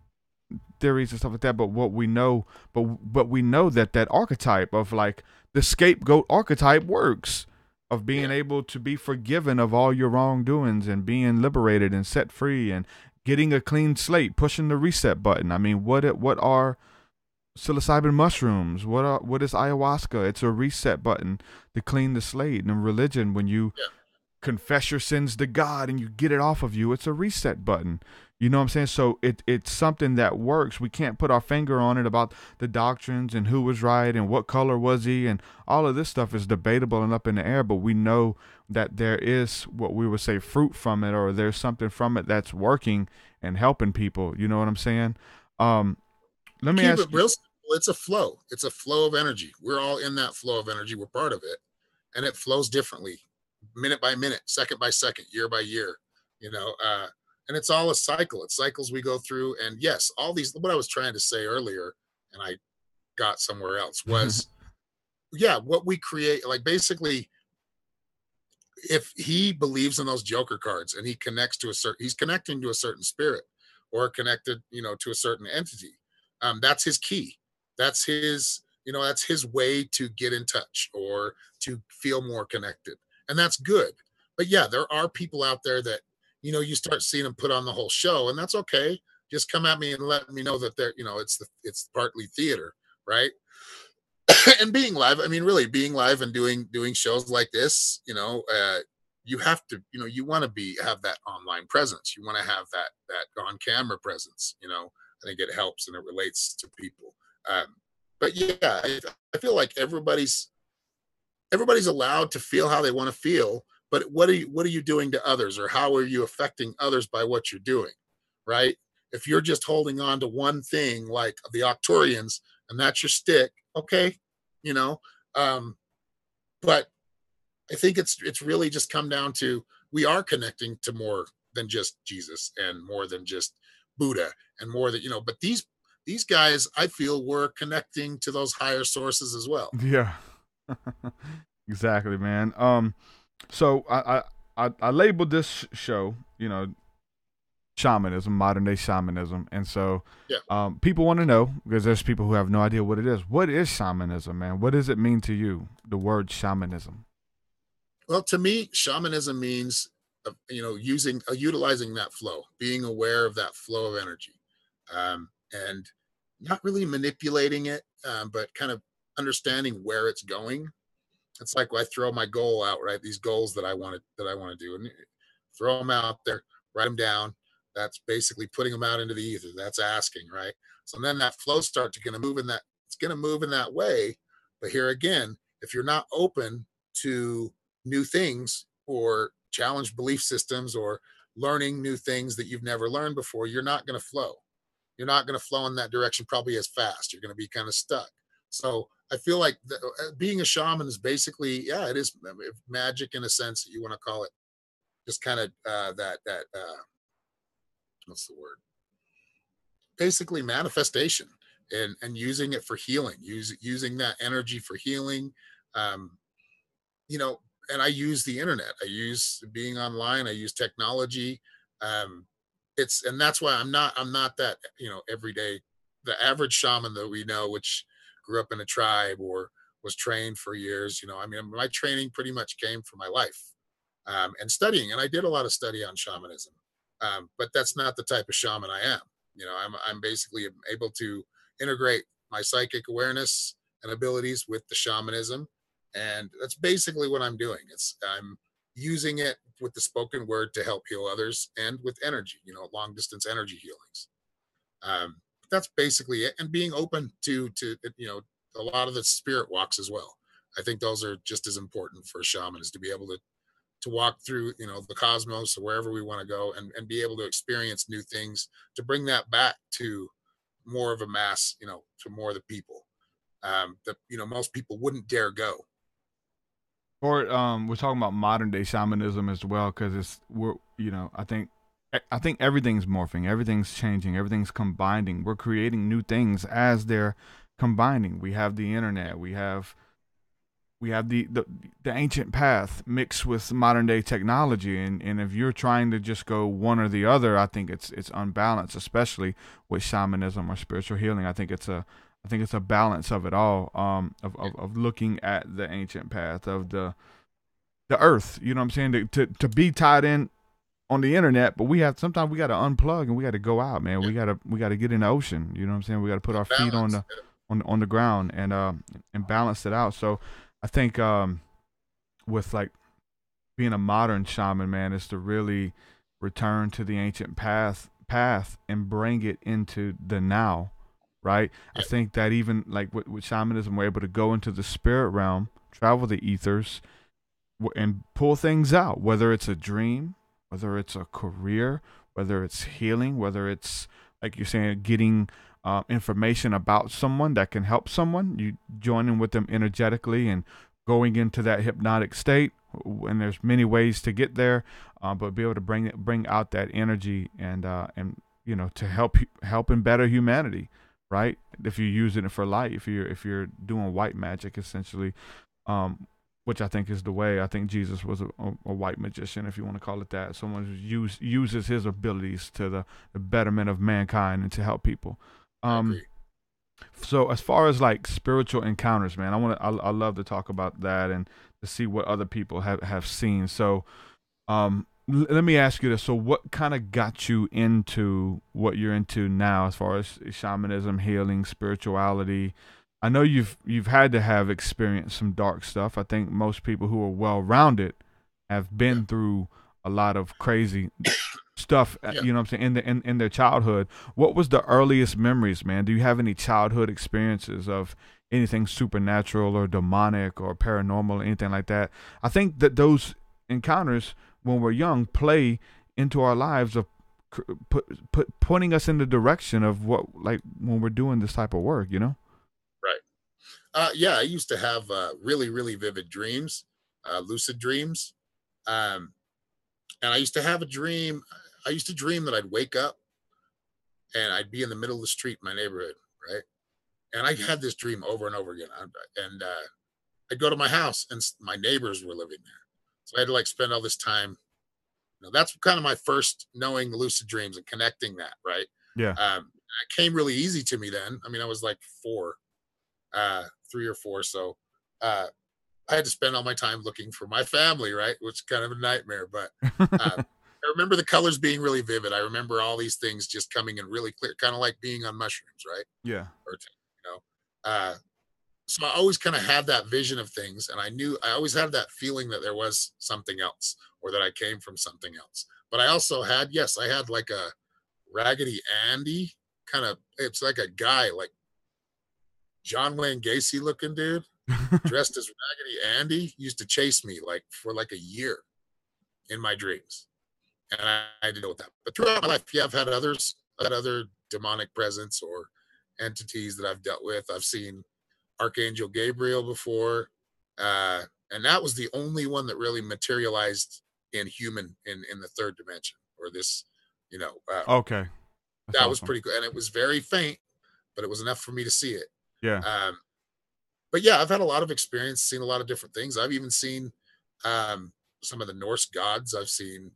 theories and stuff like that, but what we know, but we know that archetype of like the scapegoat archetype works, of being able to be forgiven of all your wrongdoings and being liberated and set free and getting a clean slate, pushing the reset button. I mean, what are psilocybin mushrooms? What is ayahuasca? It's a reset button to clean the slate. And in religion, when you confess your sins to God and you get it off of you, it's a reset button. You know what I'm saying? So it's something that works. We can't put our finger on it about the doctrines and who was right and what color was he, and all of this stuff is debatable and up in the air, but we know that there is what we would say fruit from it, or there's something from it that's working and helping people. You know what I'm saying? Let me ask it real simple. It's a flow. It's a flow of energy. We're all in that flow of energy. We're part of it. And it flows differently, minute by minute, second by second, year by year, and it's all a cycle. It's cycles we go through. And yes, all these, what I was trying to say earlier, and I got somewhere else, was, what we create, like basically, if he believes in those Joker cards and he connects to he's connecting to a certain spirit or connected, to a certain entity. That's his key. That's his, that's his way to get in touch or to feel more connected. And that's good. But yeah, there are people out there that, you start seeing them put on the whole show, and that's okay. Just come at me and let me know that they're, it's partly theater, right? And being live, really being live and doing shows like this, you have to, you want to have that online presence. You want to have that on camera presence. I think it helps and it relates to people. But yeah, I feel like everybody's allowed to feel how they want to feel. But what are you doing to others, or how are you affecting others by what you're doing, right? If you're just holding on to one thing like the Arcturians and that's your stick, okay, but I think it's really just come down to, we are connecting to more than just Jesus and more than just Buddha and more than, but these guys, I feel, were connecting to those higher sources as well. Yeah, exactly, man. So I labeled this show, shamanism, modern day shamanism. And so people want to know, because there's people who have no idea what it is. What is shamanism, man? What does it mean to you, the word shamanism? Well, to me, shamanism means, utilizing that flow, being aware of that flow of energy, and not really manipulating it, but kind of understanding where it's going. It's like I throw my goal out, right? These goals that I want to do, and throw them out there, write them down. That's basically putting them out into the ether. That's asking, right? So then that flow starts going to move in that. It's going to move in that way. But here again, if you're not open to new things or challenge belief systems or learning new things that you've never learned before, you're not going to flow. you're not going to flow in that direction probably as fast. You're going to be kind of stuck. So I feel like being a shaman is basically, yeah, it is magic in a sense that you want to call it. Just kind of what's the word? Basically manifestation and using it for healing, using that energy for healing. You know, and I use the internet. I use being online. I use technology. And that's why I'm not that, you know, everyday, the average shaman that we know, which grew up in a tribe or was trained for years. You know, I mean, my training pretty much came from my life and studying, and I did a lot of study on shamanism. But that's not the type of shaman I am. You know, I'm basically able to integrate my psychic awareness and abilities with the shamanism, and that's basically what I'm doing. I'm using it with the spoken word to help heal others, and with energy, you know, long distance energy healings. That's basically it, and being open to you know, a lot of the spirit walks as well. I think those are just as important for a shaman, is to be able to walk through, you know, the cosmos or wherever we want to go, and be able to experience new things, to bring that back to more of a mass, you know, to more of the people that, you know, most people wouldn't dare go. Or we're talking about modern day shamanism as well, because you know, I think everything's morphing, everything's changing, everything's combining. We're creating new things as they're combining. We have the internet, we have the ancient path mixed with modern day technology, and if you're trying to just go one or the other, I think it's unbalanced, especially with shamanism or spiritual healing. I think it's a balance of it all, of looking at the ancient path of the earth. You know what I'm saying? To be tied in on the internet, but sometimes we got to unplug and we got to go out, man. Yeah. We got to get in the ocean. You know what I'm saying? We got to put our feet on the ground and balance it out. So I think with like being a modern shaman, man, is to really return to the ancient path and bring it into the now, right? Yeah. I think that even like with shamanism, we're able to go into the spirit realm, travel the ethers, and pull things out, whether it's a dream, whether it's a career, whether it's healing, whether it's, like you're saying, getting information about someone that can help someone. You joining with them energetically and going into that hypnotic state. And there's many ways to get there, but be able to bring out that energy and you know, to help and better humanity, right? If you're using it for light, if you're doing white magic essentially, which I think is the way. I think Jesus was a white magician, if you want to call it that. Someone who uses his abilities to the betterment of mankind and to help people. So as far as like spiritual encounters, man, I love to talk about that and to see what other people have seen. So let me ask you this. So what kind of got you into what you're into now, as far as shamanism, healing, spirituality? I know you've had to have experienced some dark stuff. I think most people who are well-rounded have been through a lot of crazy stuff, you know what I'm saying, in their childhood. What was the earliest memories, man? Do you have any childhood experiences of anything supernatural or demonic or paranormal or anything like that? I think that those encounters when we're young play into our lives of pointing us in the direction of what, like when we're doing this type of work, you know? Right. Yeah, I used to have really, really vivid dreams, lucid dreams. And I used to have a dream. I used to dream that I'd wake up and I'd be in the middle of the street in my neighborhood, right? And I had this dream over and over again. And I'd go to my house and my neighbors were living there. So I had to like spend all this time. You know, that's kind of my first knowing lucid dreams and connecting that, right? Yeah. It came really easy to me then. I mean, I was like 3 or 4. So I had to spend all my time looking for my family, right? Which is kind of a nightmare, but I remember the colors being really vivid. I remember all these things just coming in really clear, kind of like being on mushrooms, right? Yeah. Or, you know, so I always kind of had that vision of things, and I always had that feeling that there was something else, or that I came from something else. But I also had, I had like a Raggedy Andy kind of, it's like a guy, like John Wayne Gacy looking dude, dressed as Raggedy Andy, used to chase me like for like a year in my dreams. And I didn't know that. But throughout my life, I've had other demonic presence or entities that I've dealt with. I've seen Archangel Gabriel before, and that was the only one that really materialized in human in the third dimension, or this, Okay. That's that was awesome. pretty good, and it was very faint, but it was enough for me to see it. Yeah. But yeah, I've had a lot of experience, seen a lot of different things. I've even seen some of the Norse gods. I've seen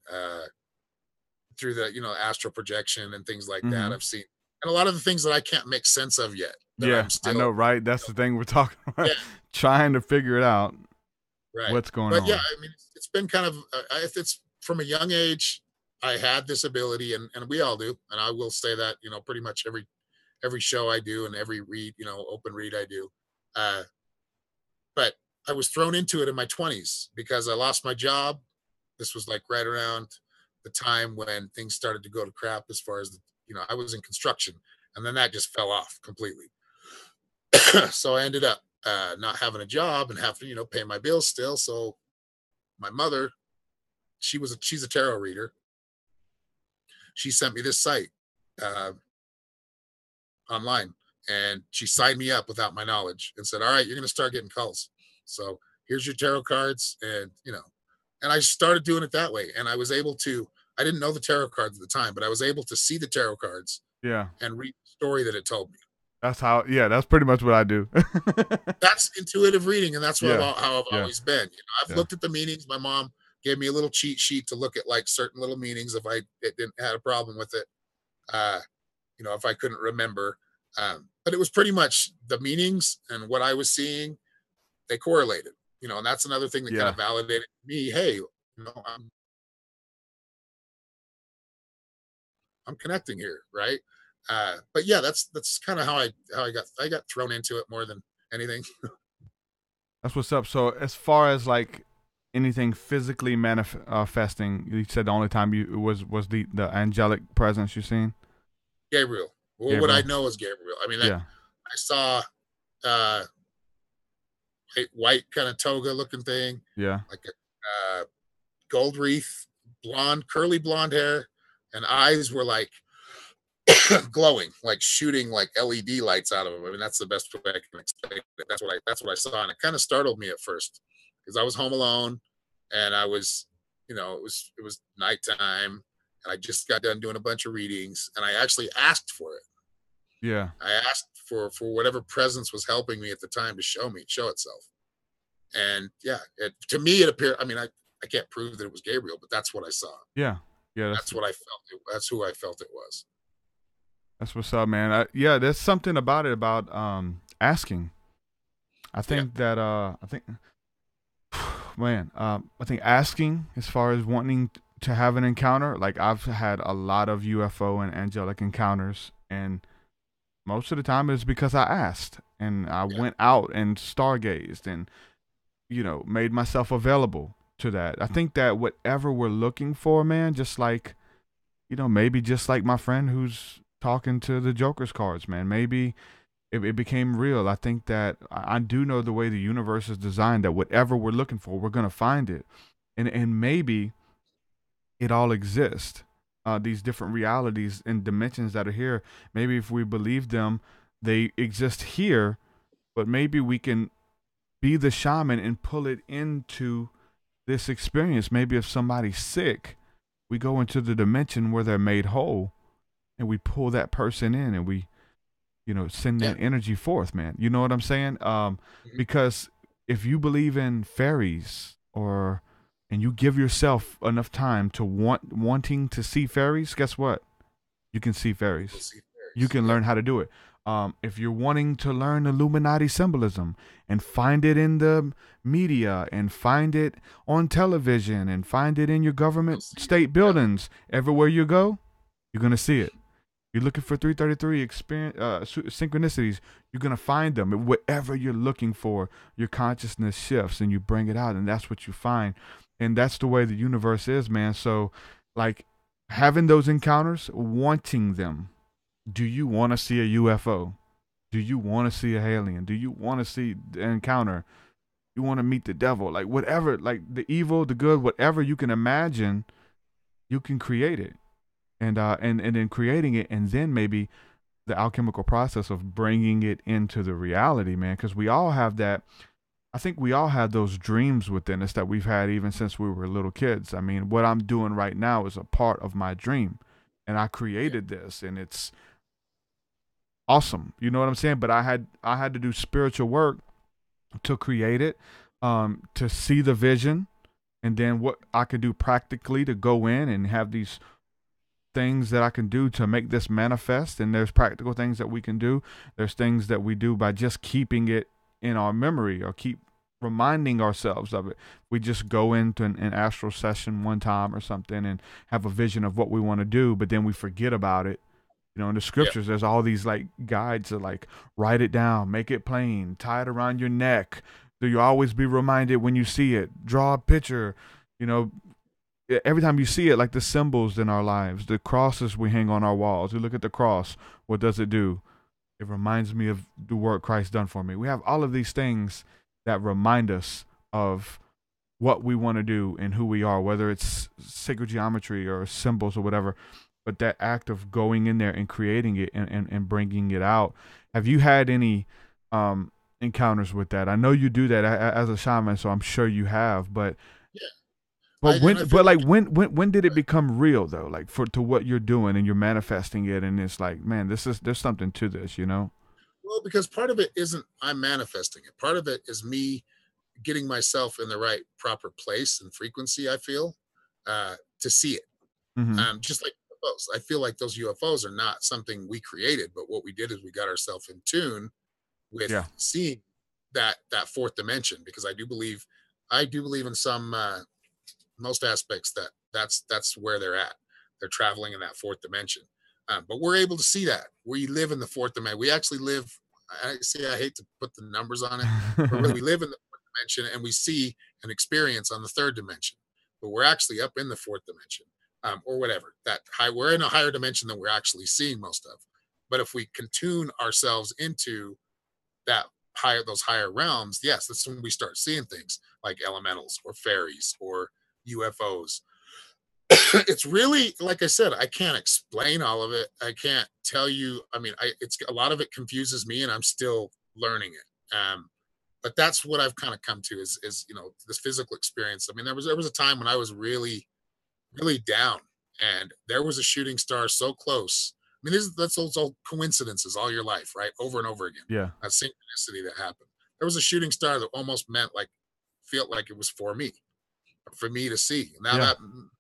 through the astral projection and things like that. I've seen, and a lot of the things that I can't make sense of yet. Yeah, I know, right? That's the thing we're talking about. Yeah. Trying to figure it out. Right. What's going on? But yeah, I mean, it's been kind of, it's from a young age, I had this ability, and we all do. And I will say that, pretty much every show I do and every read, open read I do. But I was thrown into it in my 20s because I lost my job. This was like right around the time when things started to go to crap as far as, I was in construction, and then that just fell off completely. So I ended up not having a job and have to, pay my bills still. So my mother, she's a tarot reader. She sent me this site online, and she signed me up without my knowledge and said, all right, you're going to start getting calls. So here's your tarot cards. And, and I started doing it that way. And I was able to, I didn't know the tarot cards at the time, but I was able to see the tarot cards and read the story that it told me. That's that's pretty much what I do. That's intuitive reading. And that's how I've always been. I've looked at the meanings. My mom gave me a little cheat sheet to look at like certain little meanings if I didn't had a problem with it. If I couldn't remember. But it was pretty much the meanings and what I was seeing, they correlated, and that's another thing that kind of validated me. Hey, I'm connecting here. Right. But yeah, that's kind of how I got thrown into it more than anything. That's what's up. So as far as like anything physically manifesting, you said the only time you was the angelic presence you seen? Gabriel. Well, what I know is Gabriel. I mean, I saw white kind of toga looking thing. Yeah. Like a gold wreath, curly blonde hair, and eyes were like glowing, like shooting like LED lights out of them. I mean, that's the best way I can explain it. That's what I saw, and it kind of startled me at first because I was home alone, and I was, it was nighttime, and I just got done doing a bunch of readings, and I actually asked for it. Yeah. I asked for whatever presence was helping me at the time to show itself. And yeah, to me, it appeared, I mean, I can't prove that it was Gabriel, but that's what I saw. Yeah. Yeah. That's what I felt. That's who I felt it was. That's what's up, man. There's something about it, about asking. I think that, I think asking as far as wanting to have an encounter, like I've had a lot of UFO and angelic encounters, and most of the time it's because I asked and I went out and stargazed and, made myself available to that. I think that whatever we're looking for, man, just like, maybe just like my friend who's talking to the Joker's cards, man, maybe it became real. I think that I do know the way the universe is designed, that whatever we're looking for, we're going to find it. And maybe it all exists. These different realities and dimensions that are here. Maybe if we believe them, they exist here, but maybe we can be the shaman and pull it into this experience. Maybe if somebody's sick, we go into the dimension where they're made whole, and we pull that person in, and we, send that energy forth, man. You know what I'm saying? Because if you believe in fairies and you give yourself enough time to wanting to see fairies, guess what? You can see fairies. You can learn how to do it. If you're wanting to learn Illuminati symbolism and find it in the media and find it on television and find it in your government state buildings, everywhere you go, you're going to see it. You're looking for 333 synchronicities, you're going to find them. Whatever you're looking for, your consciousness shifts and you bring it out, and that's what you find. And that's the way the universe is, man. So, like, having those encounters, wanting them. Do you want to see a UFO? Do you want to see an alien? Do you want to see the encounter? You want to meet the devil? Like, whatever, like the evil, the good, whatever you can imagine, you can create it. and then creating it, and then maybe the alchemical process of bringing it into the reality, man. Because we all have that. I think we all have those dreams within us that we've had even since we were little kids. I mean, what I'm doing right now is a part of my dream, and I created this, and it's awesome. You know what I'm saying? But I had to do spiritual work to create it, to see the vision, and then what I could do practically to go in and have these things that I can do to make this manifest. And there's practical things that we can do. There's things that we do by just keeping it in our memory or keep reminding ourselves of it. We just go into an astral session one time or something and have a vision of what we want to do, but then we forget about it. You know, in the scriptures, there's all these like guides to like write it down, make it plain, tie it around your neck. So you always be reminded when you see it. Draw a picture. You know, every time you see it, like the symbols in our lives, the crosses we hang on our walls. You look at the cross. What does it do? It reminds me of the work Christ done for me. We have all of these things that remind us of what we want to do and who we are, whether it's sacred geometry or symbols or whatever. But that act of going in there and creating it and bringing it out. Have you had any encounters with that? I know you do that as a shaman, so I'm sure you have. But when did it become real though? Like to what you're doing and you're manifesting it, and it's like, man, there's something to this, you know? Well, because part of it isn't I'm manifesting it. Part of it is me getting myself in the right proper place and frequency, I feel, to see it. Mm-hmm. Just like UFOs. I feel like those UFOs are not something we created, but what we did is we got ourselves in tune with seeing that fourth dimension, because I do believe in some most aspects that's where they're at. They're traveling in that fourth dimension. But we're able to see that. We live in the fourth dimension. We actually live, I hate to put the numbers on it, but really we live in the fourth dimension and we see and experience on the third dimension. But we're actually up in the fourth dimension, or whatever. We're in a higher dimension than we're actually seeing most of. But if we can tune ourselves into those higher realms, yes, that's when we start seeing things like elementals or fairies or UFOs. It's really, like I said, I can't explain all of it. I can't tell you. I mean, it's a lot of it confuses me, and I'm still learning it. But that's what I've kind of come to is this physical experience. I mean, there was a time when I was really, really down, and there was a shooting star so close. I mean, that's all coincidences all your life, right? Over and over again. Yeah. That synchronicity that happened. There was a shooting star that almost felt like it was for me to see. Now that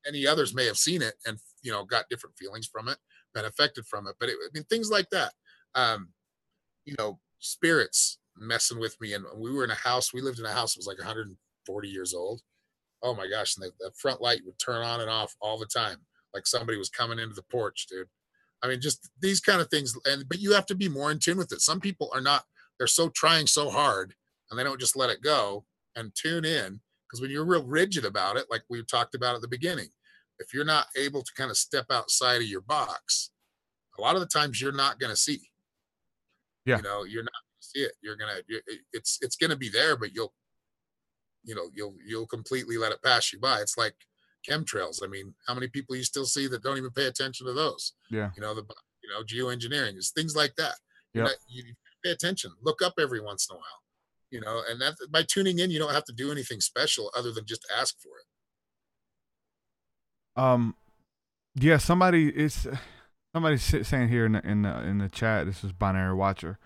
many others may have seen it and, got different feelings from it, been affected from it. But things like that, spirits messing with me. And we lived in a house that was like 140 years old. Oh my gosh. And the front light would turn on and off all the time. Like somebody was coming into the porch, dude. I mean, just these kind of things. But you have to be more in tune with it. Some people are not, they're trying so hard and they don't just let it go and tune in. Because when you're real rigid about it, like we talked about at the beginning, if you're not able to kind of step outside of your box, a lot of the times you're not going to see. Yeah. You're not going to see it. It's going to be there, but you'll completely let it pass you by. It's like chemtrails. I mean, how many people you still see that don't even pay attention to those? Yeah. Geoengineering is things like that. Yeah. You pay attention. Look up every once in a while. And that by tuning in, you don't have to do anything special other than just ask for it. Yeah. Somebody's saying here in the chat. This is Binary Watcher.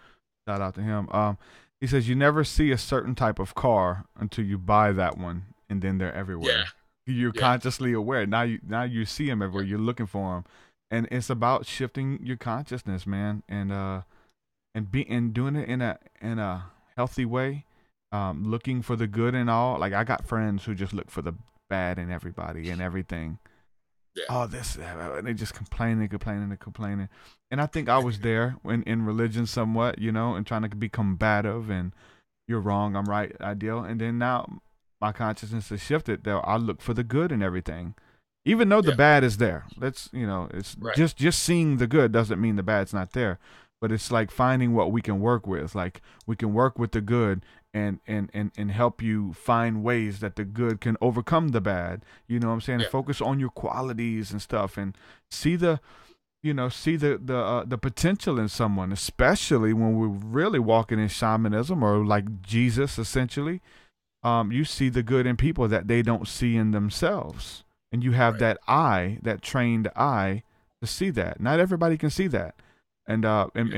Shout out to him. He says you never see a certain type of car until you buy that one, and then they're everywhere. Yeah. You're consciously aware. Now you see them everywhere. You're looking for them, and it's about shifting your consciousness, man, and doing it in a healthy way, looking for the good in all. Like I got friends who just look for the bad in everybody and everything. Yeah. Oh, this, and they just complaining. And I think I was there in religion somewhat, and trying to be combative and you're wrong, I'm right, ideal. And then now my consciousness has shifted. There, I look for the good in everything, even though the bad is there. It's right. Just seeing the good doesn't mean the bad's not there. but it's like finding what we can work with. Like we can work with the good and help you find ways that the good can overcome the bad. You know what I'm saying? Yeah. And focus on your qualities and stuff, and see the potential in someone, especially when we're really walking in shamanism or like Jesus, essentially. You see the good in people that they don't see in themselves, and you have that eye, that trained eye, to see that. Not everybody can see that, and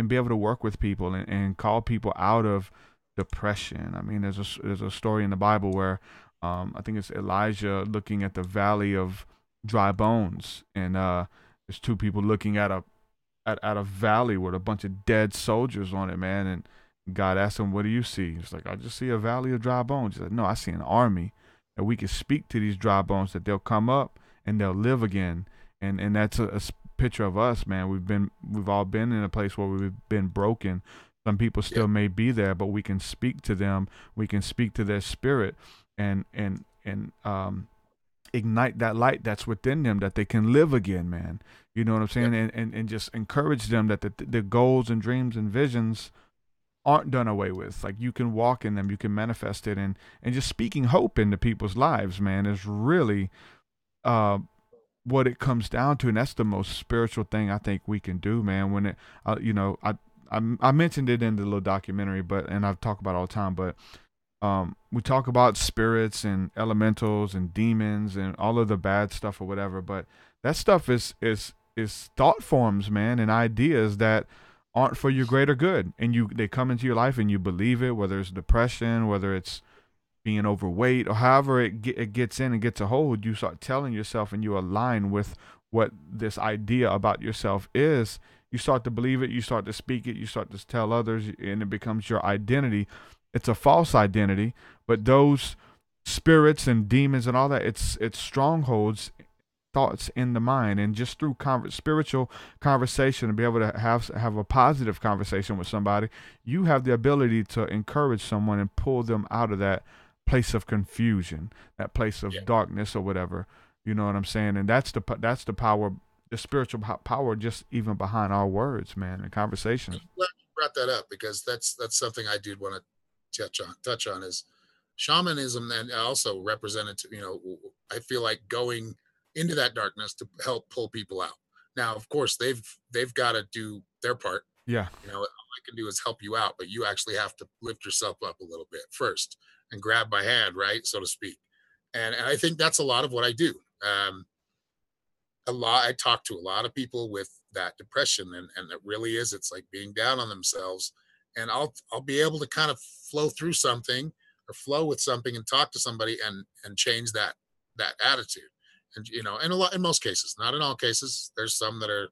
be able to work with people and call people out of depression. I mean, there's a story in the Bible where I think it's Elijah looking at the valley of dry bones, and there's two people looking at a valley with a bunch of dead soldiers on it, man. And God asked him, "What do you see?" He's like, "I just see a valley of dry bones." He's like, "No, I see an army, and we can speak to these dry bones that they'll come up and they'll live again." And that's a picture of us, man. We've all been in a place where we've been broken. Some people still may be there, but we can speak to them. We can speak to their spirit and ignite that light that's within them, that they can live again, man. You know what I'm saying? And just encourage them that the goals and dreams and visions aren't done away with. Like, you can walk in them, you can manifest it, and just speaking hope into people's lives, man, is really what it comes down to. And that's the most spiritual thing I think we can do, man. When it I mentioned it in the little documentary, and I've talked about it all the time, but we talk about spirits and elementals and demons and all of the bad stuff or whatever, but that stuff is thought forms, man, and ideas that aren't for your greater good, and they come into your life and you believe it, whether it's depression, whether it's being overweight, or however it gets in and gets a hold. You start telling yourself and you align with what this idea about yourself is. You start to believe it, you start to speak it, you start to tell others, and it becomes your identity. It's a false identity, but those spirits and demons and all that, it's strongholds, thoughts in the mind. And just through spiritual conversation, and be able to have a positive conversation with somebody, you have the ability to encourage someone and pull them out of that place of confusion, that place of darkness or whatever. You know what I'm saying? And that's the power, the spiritual power, just even behind our words, man, and conversation. I'm glad you brought that up, because that's something I did want to touch on is shamanism, and also represented, I feel like going into that darkness to help pull people out. Now, of course, they've got to do their part. Yeah. All I can do is help you out, but you actually have to lift yourself up a little bit first and grab my hand, right, so to speak. And I think that's a lot of what I do. I talk to a lot of people with that depression, and it really is, it's like being down on themselves. And I'll be able to kind of flow through something, or flow with something, and talk to somebody and change that attitude. And in most cases, not in all cases, there's some that are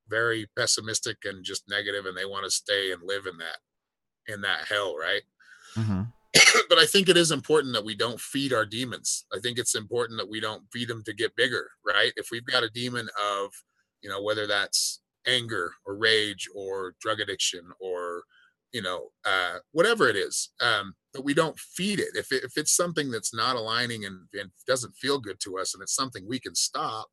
very pessimistic and just negative, and they want to stay and live in that hell, right? Mm-hmm. But I think it is important that we don't feed our demons. I think it's important that we don't feed them to get bigger, right? If we've got a demon of, whether that's anger or rage or drug addiction or whatever it is, but we don't feed it. If it's something that's not aligning and doesn't feel good to us, and it's something we can stop,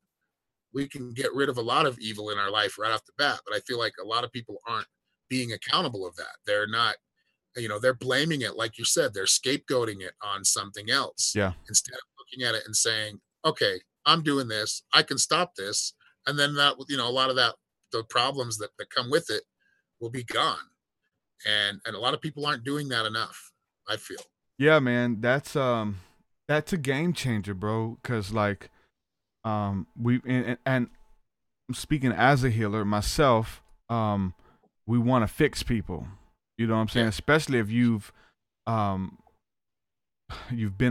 we can get rid of a lot of evil in our life right off the bat. But I feel like a lot of people aren't being accountable of that. They're not, they're blaming it, like you said, they're scapegoating it on something else. Yeah. Instead of looking at it and saying, okay, I'm doing this, I can stop this. And then that, a lot of that, the problems that come with it will be gone. And a lot of people aren't doing that enough, I feel. Yeah, man, that's a game changer, bro. Cause like, and I'm speaking as a healer myself, we want to fix people. You know what I'm saying? Yeah. Especially if you've been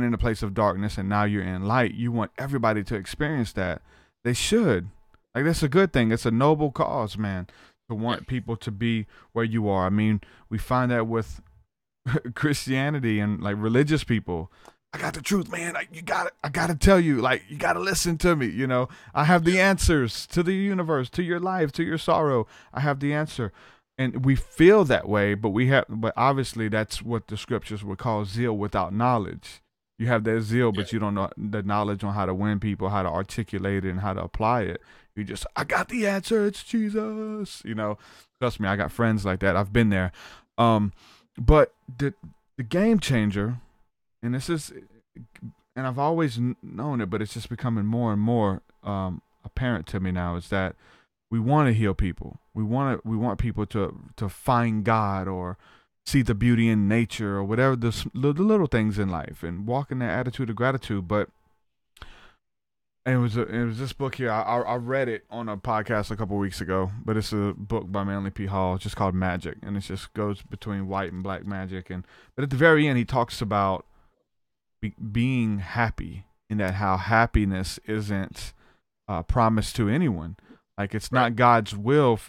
in a place of darkness and now you're in light. You want everybody to experience that. They should. Like, that's a good thing. It's a noble cause, man, to want people to be where you are. I mean, we find that with Christianity and like religious people. I got the truth, man. I gotta tell you, like, you gotta listen to me. I have the answers to the universe, to your life, to your sorrow. I have the answer. And we feel that way, but obviously that's what the scriptures would call zeal without knowledge. You have that zeal, but you don't know the knowledge on how to win people, how to articulate it, and how to apply it. You just, I got the answer. It's Jesus. Trust me, I got friends like that. I've been there. But the game changer, and this is, and I've always known it, but it's just becoming more and more apparent to me now, is that we want to heal people. We want people to find God or see the beauty in nature or whatever, the little things in life, and walk in that attitude of gratitude. But it was this book here. I read it on a podcast a couple weeks ago, but it's a book by Manly P. Hall. It's just called Magic, and it just goes between white and black magic. But at the very end, he talks about being happy, and that how happiness isn't promised to anyone. Like, it's not God's will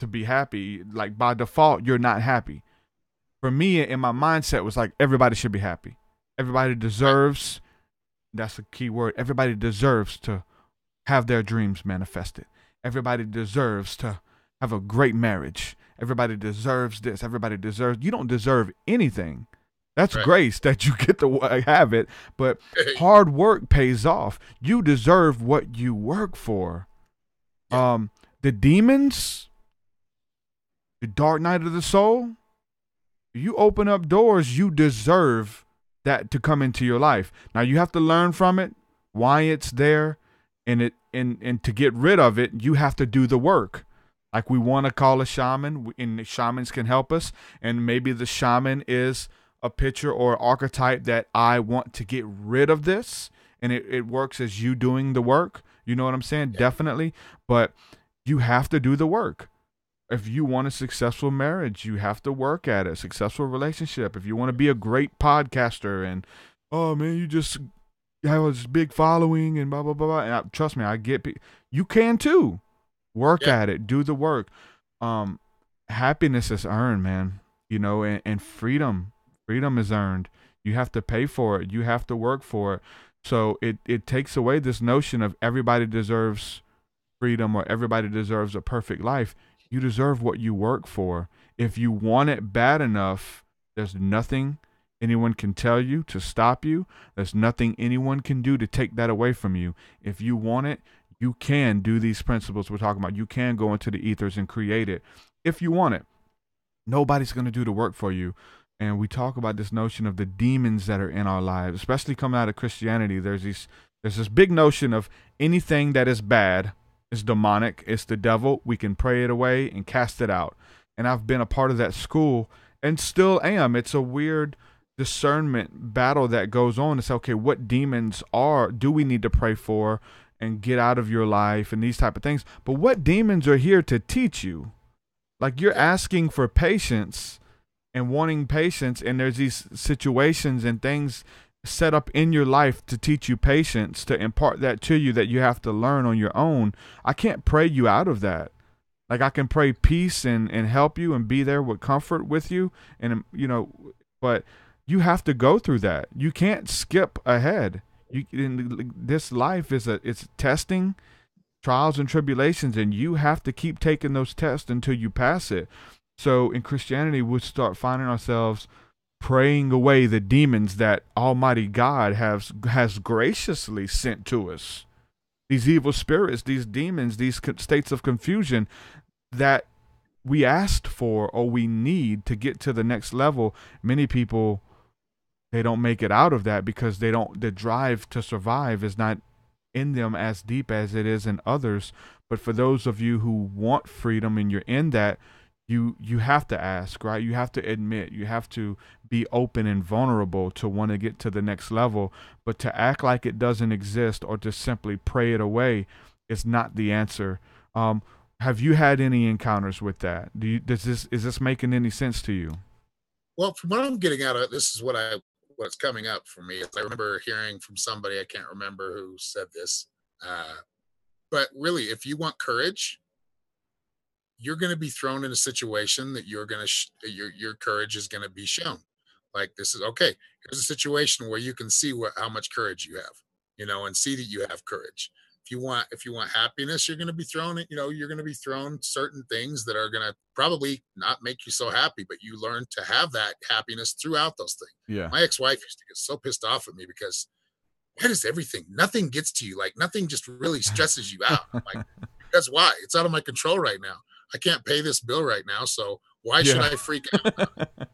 to be happy. Like, by default, you're not happy. For me, in my mindset, was like, everybody should be happy. Everybody deserves, that's a key word, everybody deserves to have their dreams manifested. Everybody deserves to have a great marriage. Everybody deserves this. Everybody deserves, you don't deserve anything. That's grace that you get to have it, but hard work pays off. You deserve what you work for. The demons, the dark night of the soul, you open up doors, you deserve that to come into your life. Now you have to learn from it, why it's there, and to get rid of it, you have to do the work. Like, we want to call a shaman, and the shamans can help us, and maybe the shaman is a picture or archetype that I want to get rid of this, and it works as you doing the work. You know what I'm saying? Yeah. Definitely. But you have to do the work. If you want a successful marriage, you have to work at it. Successful relationship. If you want to be a great podcaster and, oh man, you just have this big following and blah, blah, blah, blah. And trust me, I get you can too. Work at it. Do the work. Happiness is earned, man. And freedom is earned. You have to pay for it. You have to work for it. So it takes away this notion of everybody deserves freedom or everybody deserves a perfect life. You deserve what you work for. If you want it bad enough, there's nothing anyone can tell you to stop you. There's nothing anyone can do to take that away from you. If you want it, you can do these principles we're talking about. You can go into the ethers and create it. If you want it, nobody's going to do the work for you. And we talk about this notion of the demons that are in our lives, especially coming out of Christianity. There's this big notion of anything that is bad is demonic. It's the devil. We can pray it away and cast it out. And I've been a part of that school and still am. It's a weird discernment battle that goes on. It's okay, what demons do we need to pray for and get out of your life and these type of things? But what demons are here to teach you? Like, you're asking for patience and wanting patience, and there's these situations and things set up in your life to teach you patience, to impart that to you that you have to learn on your own. I can't pray you out of that. Like, I can pray peace and help you and be there with comfort with you, and but you have to go through that. You can't skip ahead. This life it's testing, trials and tribulations, and you have to keep taking those tests until you pass it. So in Christianity, we'll start finding ourselves praying away the demons that Almighty God has graciously sent to us. These evil spirits, these demons, these states of confusion that we asked for or we need to get to the next level. Many people, they don't make it out of that because the drive to survive is not in them as deep as it is in others. But for those of you who want freedom and you're in that, you have to ask, right? You have to admit, you have to be open and vulnerable to want to get to the next level. But to act like it doesn't exist or to simply pray it away is not the answer. Have you had any encounters with that? Is this making any sense to you? Well, from what I'm getting out of it, this is what's coming up for me. I remember hearing from somebody, I can't remember who said this, but really, if you want courage, you're going to be thrown in a situation that you're going to your courage is going to be shown. Like, this is okay. Here's a situation where you can see how much courage you have, and see that you have courage. If you want happiness, you're going to be thrown. You're going to be thrown certain things that are going to probably not make you so happy, but you learn to have that happiness throughout those things. Yeah. My ex-wife used to get so pissed off at me because why does nothing gets to you? Like, nothing just really stresses you out. I'm like, That's why. It's out of my control right now. I can't pay this bill right now, so why should I freak out about it?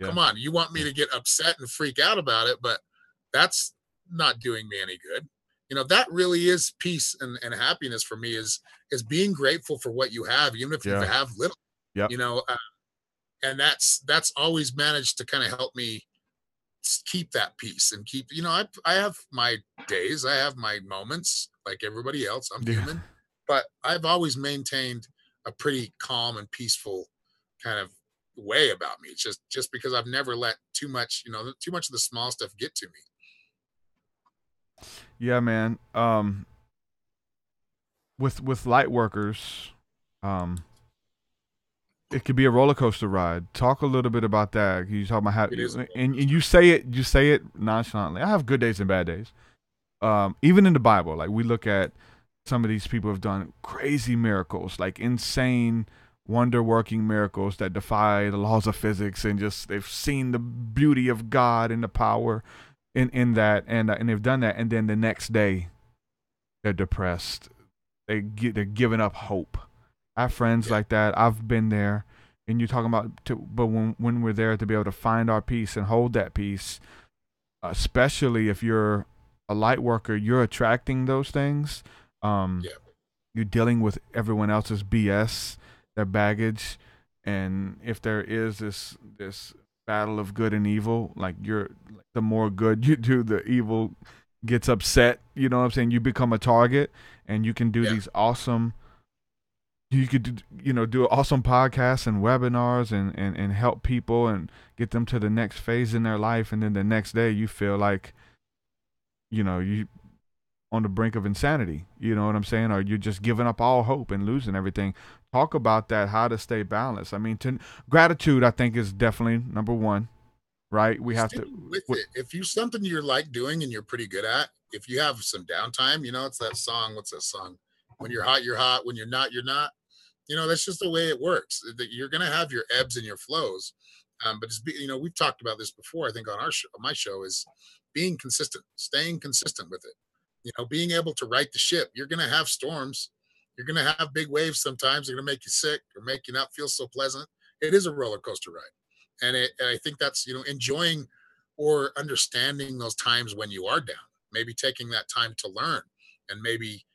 Come on. You want me to get upset and freak out about it, but that's not doing me any good. That really is peace and happiness for me is being grateful for what you have, even if you have little. Yep. And that's always managed to kind of help me keep that peace and keep, I have my days, I have my moments like everybody else. I'm human, but I've always maintained a pretty calm and peaceful kind of way about me. It's just because I've never let too much of the small stuff get to me. Yeah, man. With light workers, it could be a roller coaster ride. Talk a little bit about that. You talk about how, and you say it nonchalantly. I have good days and bad days. Even in the Bible, like we look at some of these people have done crazy miracles, like insane wonder-working miracles that defy the laws of physics, and just they've seen the beauty of God and the power in that, and they've done that, and then the next day they're depressed. They're giving up hope. I have friends like that. I've been there, and you're talking about, but when we're there to be able to find our peace and hold that peace, especially if you're a light worker, you're attracting those things. You're dealing with everyone else's BS, their baggage, and if there is this battle of good and evil, like the more good you do, the evil gets upset. You know what I'm saying? You become a target, and you can do these awesome. You could do awesome podcasts and webinars and help people and get them to the next phase in their life, and then the next day you feel like, you on the brink of insanity. You know what I'm saying? Or you're just giving up all hope and losing everything. Talk about that, how to stay balanced. I mean, gratitude, I think, is definitely number one, right? We have to. With it. If you something you're like doing and you're pretty good at, if you have some downtime, it's that song. What's that song? When you're hot, you're hot. When you're not, you're not. That's just the way it works. You're going to have your ebbs and your flows. But we've talked about this before, I think on my show, is being consistent, staying consistent with it. Being able to right the ship. You're going to have storms. You're going to have big waves sometimes. They're going to make you sick or make you not feel so pleasant. It is a roller coaster ride. And I think that's, enjoying or understanding those times when you are down, maybe taking that time to learn and maybe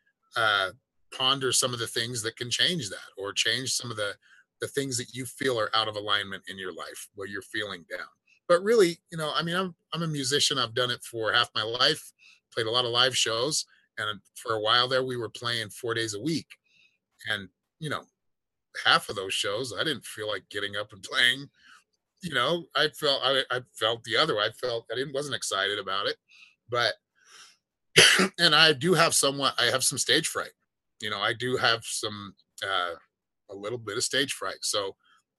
ponder some of the things that can change that, or change some of the things that you feel are out of alignment in your life where you're feeling down. But really, I'm a musician. I've done it for half my life, played a lot of live shows. And for a while there, we were playing 4 days a week. And, half of those shows, I didn't feel like getting up and playing. I felt the other way. I wasn't excited about it. But, and I have some stage fright. I do have some, a little bit of stage fright. So,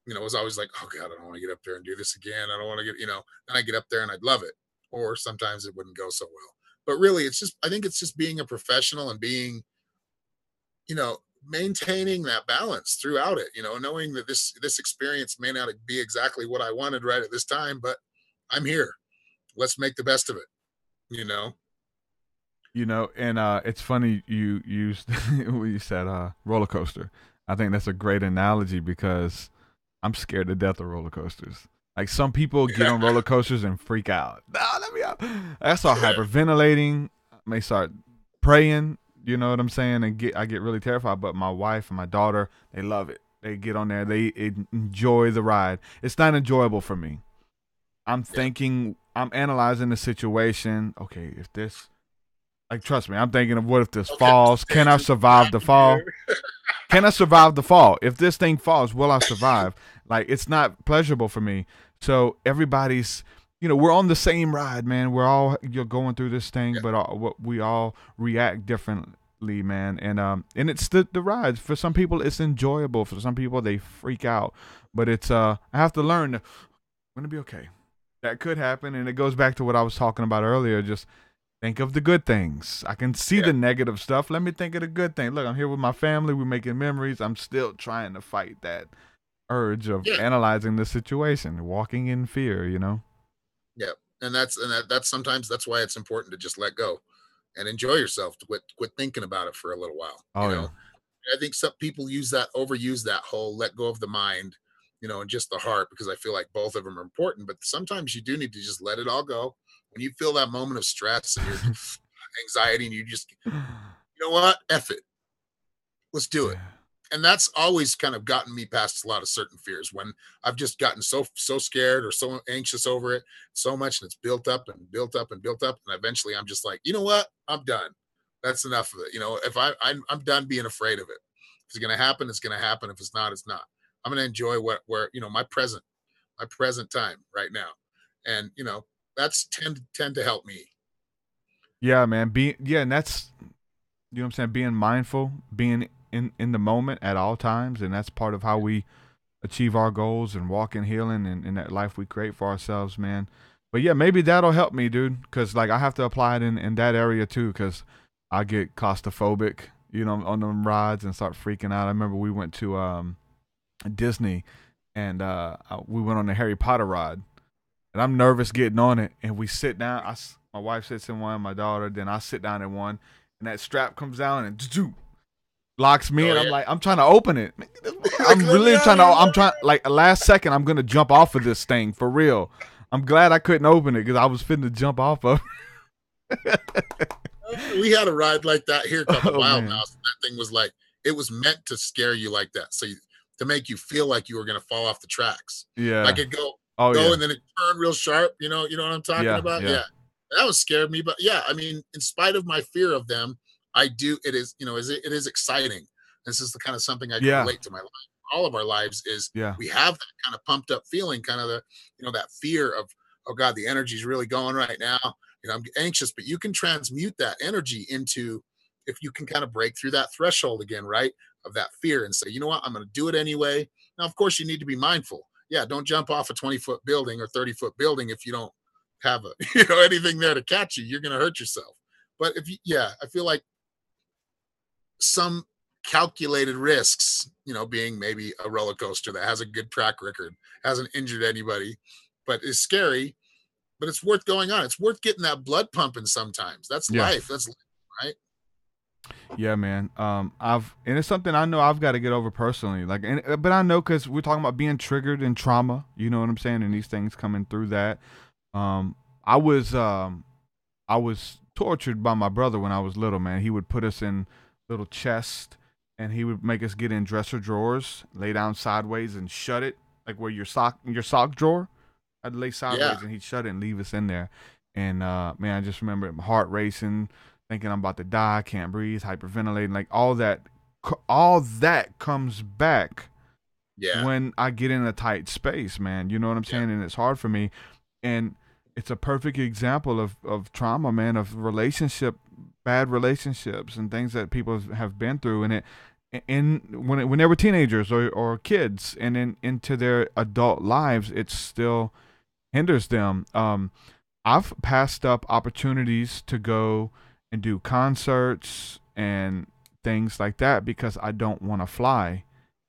it was always like, oh God, I don't want to get up there and do this again. I don't want to get, and I get up there and I'd love it. Or sometimes it wouldn't go so well. But really, I think it's just being a professional and being, maintaining that balance throughout it, knowing that this experience may not be exactly what I wanted right at this time, but I'm here. Let's make the best of it, And it's funny you used when you said roller coaster. I think that's a great analogy because I'm scared to death of roller coasters. Like some people get on roller coasters and freak out. No, let me out. I start hyperventilating. I may start praying. You know what I'm saying? And I get really terrified. But my wife and my daughter, they love it. They get on there. They enjoy the ride. It's not enjoyable for me. I'm thinking. I'm analyzing the situation. Okay, if this, trust me, I'm thinking of what if this falls? Can I survive the fall? Can I survive the fall? If this thing falls, will I survive? It's not pleasurable for me. So everybody's, we're on the same ride, man. We're all going through this thing, but we all react differently, man. And it's the ride. For some people, it's enjoyable. For some people, they freak out. But it's I have to learn. I'm gonna be okay. That could happen, and it goes back to what I was talking about earlier. Just think of the good things. I can see the negative stuff. Let me think of the good thing. Look, I'm here with my family. We're making memories. I'm still trying to fight that urge of analyzing the situation, walking in fear, Yeah. And that's sometimes that's why it's important to just let go and enjoy yourself, to quit thinking about it for a little while. I think some people overuse that whole let go of the mind, and just the heart, because I feel like both of them are important. But sometimes you do need to just let it all go. When you feel that moment of stress and your anxiety, and you just, you know what, F it, let's do it. And that's always kind of gotten me past a lot of certain fears, when I've just gotten so scared or so anxious over it so much, and it's built up and built up and built up, and eventually I'm just like, you know what, I'm done. That's enough of it. If I'm done being afraid of it. If it's going to happen, it's going to happen. If it's not, it's not. I'm going to enjoy my present time right now. And, that's tend to help me. Yeah, man. And that's, what I'm saying? Being mindful, being in the moment at all times. And that's part of how we achieve our goals and walk in healing and in that life we create for ourselves, man. But yeah, maybe that'll help me, dude. Cause like I have to apply it in that area too. Cause I get claustrophobic, on them rides and start freaking out. I remember we went to Disney and we went on the Harry Potter ride, and I'm nervous getting on it. And we sit down. My wife sits in one, my daughter. Then I sit down in one, and that strap comes down and locks me. And I'm like, I'm trying to open it. I'm really like last second, I'm gonna jump off of this thing for real. I'm glad I couldn't open it because I was finna jump off of it. We had a ride like that here a couple while now. So that thing was like, it was meant to scare you like that. So to make you feel like you were going to fall off the tracks. Yeah. Like it go and then it turned real sharp. You know what I'm talking about? Yeah. That was scared me. But yeah, I mean, in spite of my fear of them, it is exciting. This is the kind of something I can relate to my life. All of our lives is we have that kind of pumped up feeling, kind of that fear of, oh God, the energy's really going right now. I'm anxious, but you can transmute that energy into, if you can kind of break through that threshold again, right, of that fear, and say, you know what, I'm going to do it anyway. Now, of course, you need to be mindful. Yeah, don't jump off a 20-foot building or 30-foot building if you don't have anything there to catch you. You're going to hurt yourself. But I feel like some calculated risks, being maybe a roller coaster that has a good track record, hasn't injured anybody, but is scary. But it's worth going on. It's worth getting that blood pumping sometimes. That's life. That's life, right? Yeah, man. And it's something I know I've got to get over personally. But I know, because we're talking about being triggered and trauma. You know what I'm saying? And these things coming through that. I was tortured by my brother when I was little, man. He would put us in little chests, and he would make us get in dresser drawers, lay down sideways, and shut it, like where your sock drawer. I'd lay sideways and he'd shut it and leave us in there. And man, I just remember my heart racing, thinking I'm about to die, can't breathe, hyperventilating, like all that comes back when I get in a tight space, man. You know what I'm saying? And it's hard for me. And it's a perfect example of trauma, man, of bad relationships and things that people have been through. And when they were teenagers or kids, and then into their adult lives, it still hinders them. I've passed up opportunities to go and do concerts and things like that because I don't want to fly,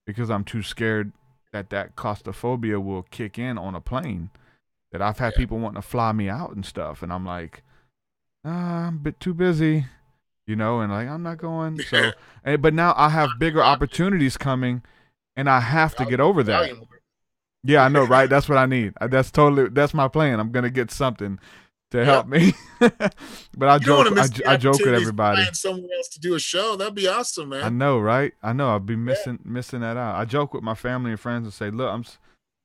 because I'm too scared that claustrophobia will kick in on a plane. That I've had people wanting to fly me out and stuff, and I'm like, I'm a bit too busy, and like, I'm not going. So, but now I have bigger opportunities coming, and I have to get over that. Yeah, I know, right? That's what I need. That's my plan. I'm gonna get something to help me. But I joke with everybody. Find someone else to do a show. That'd be awesome, man. I know, right? I know. I'll be missing that out. I joke with my family and friends and say, look,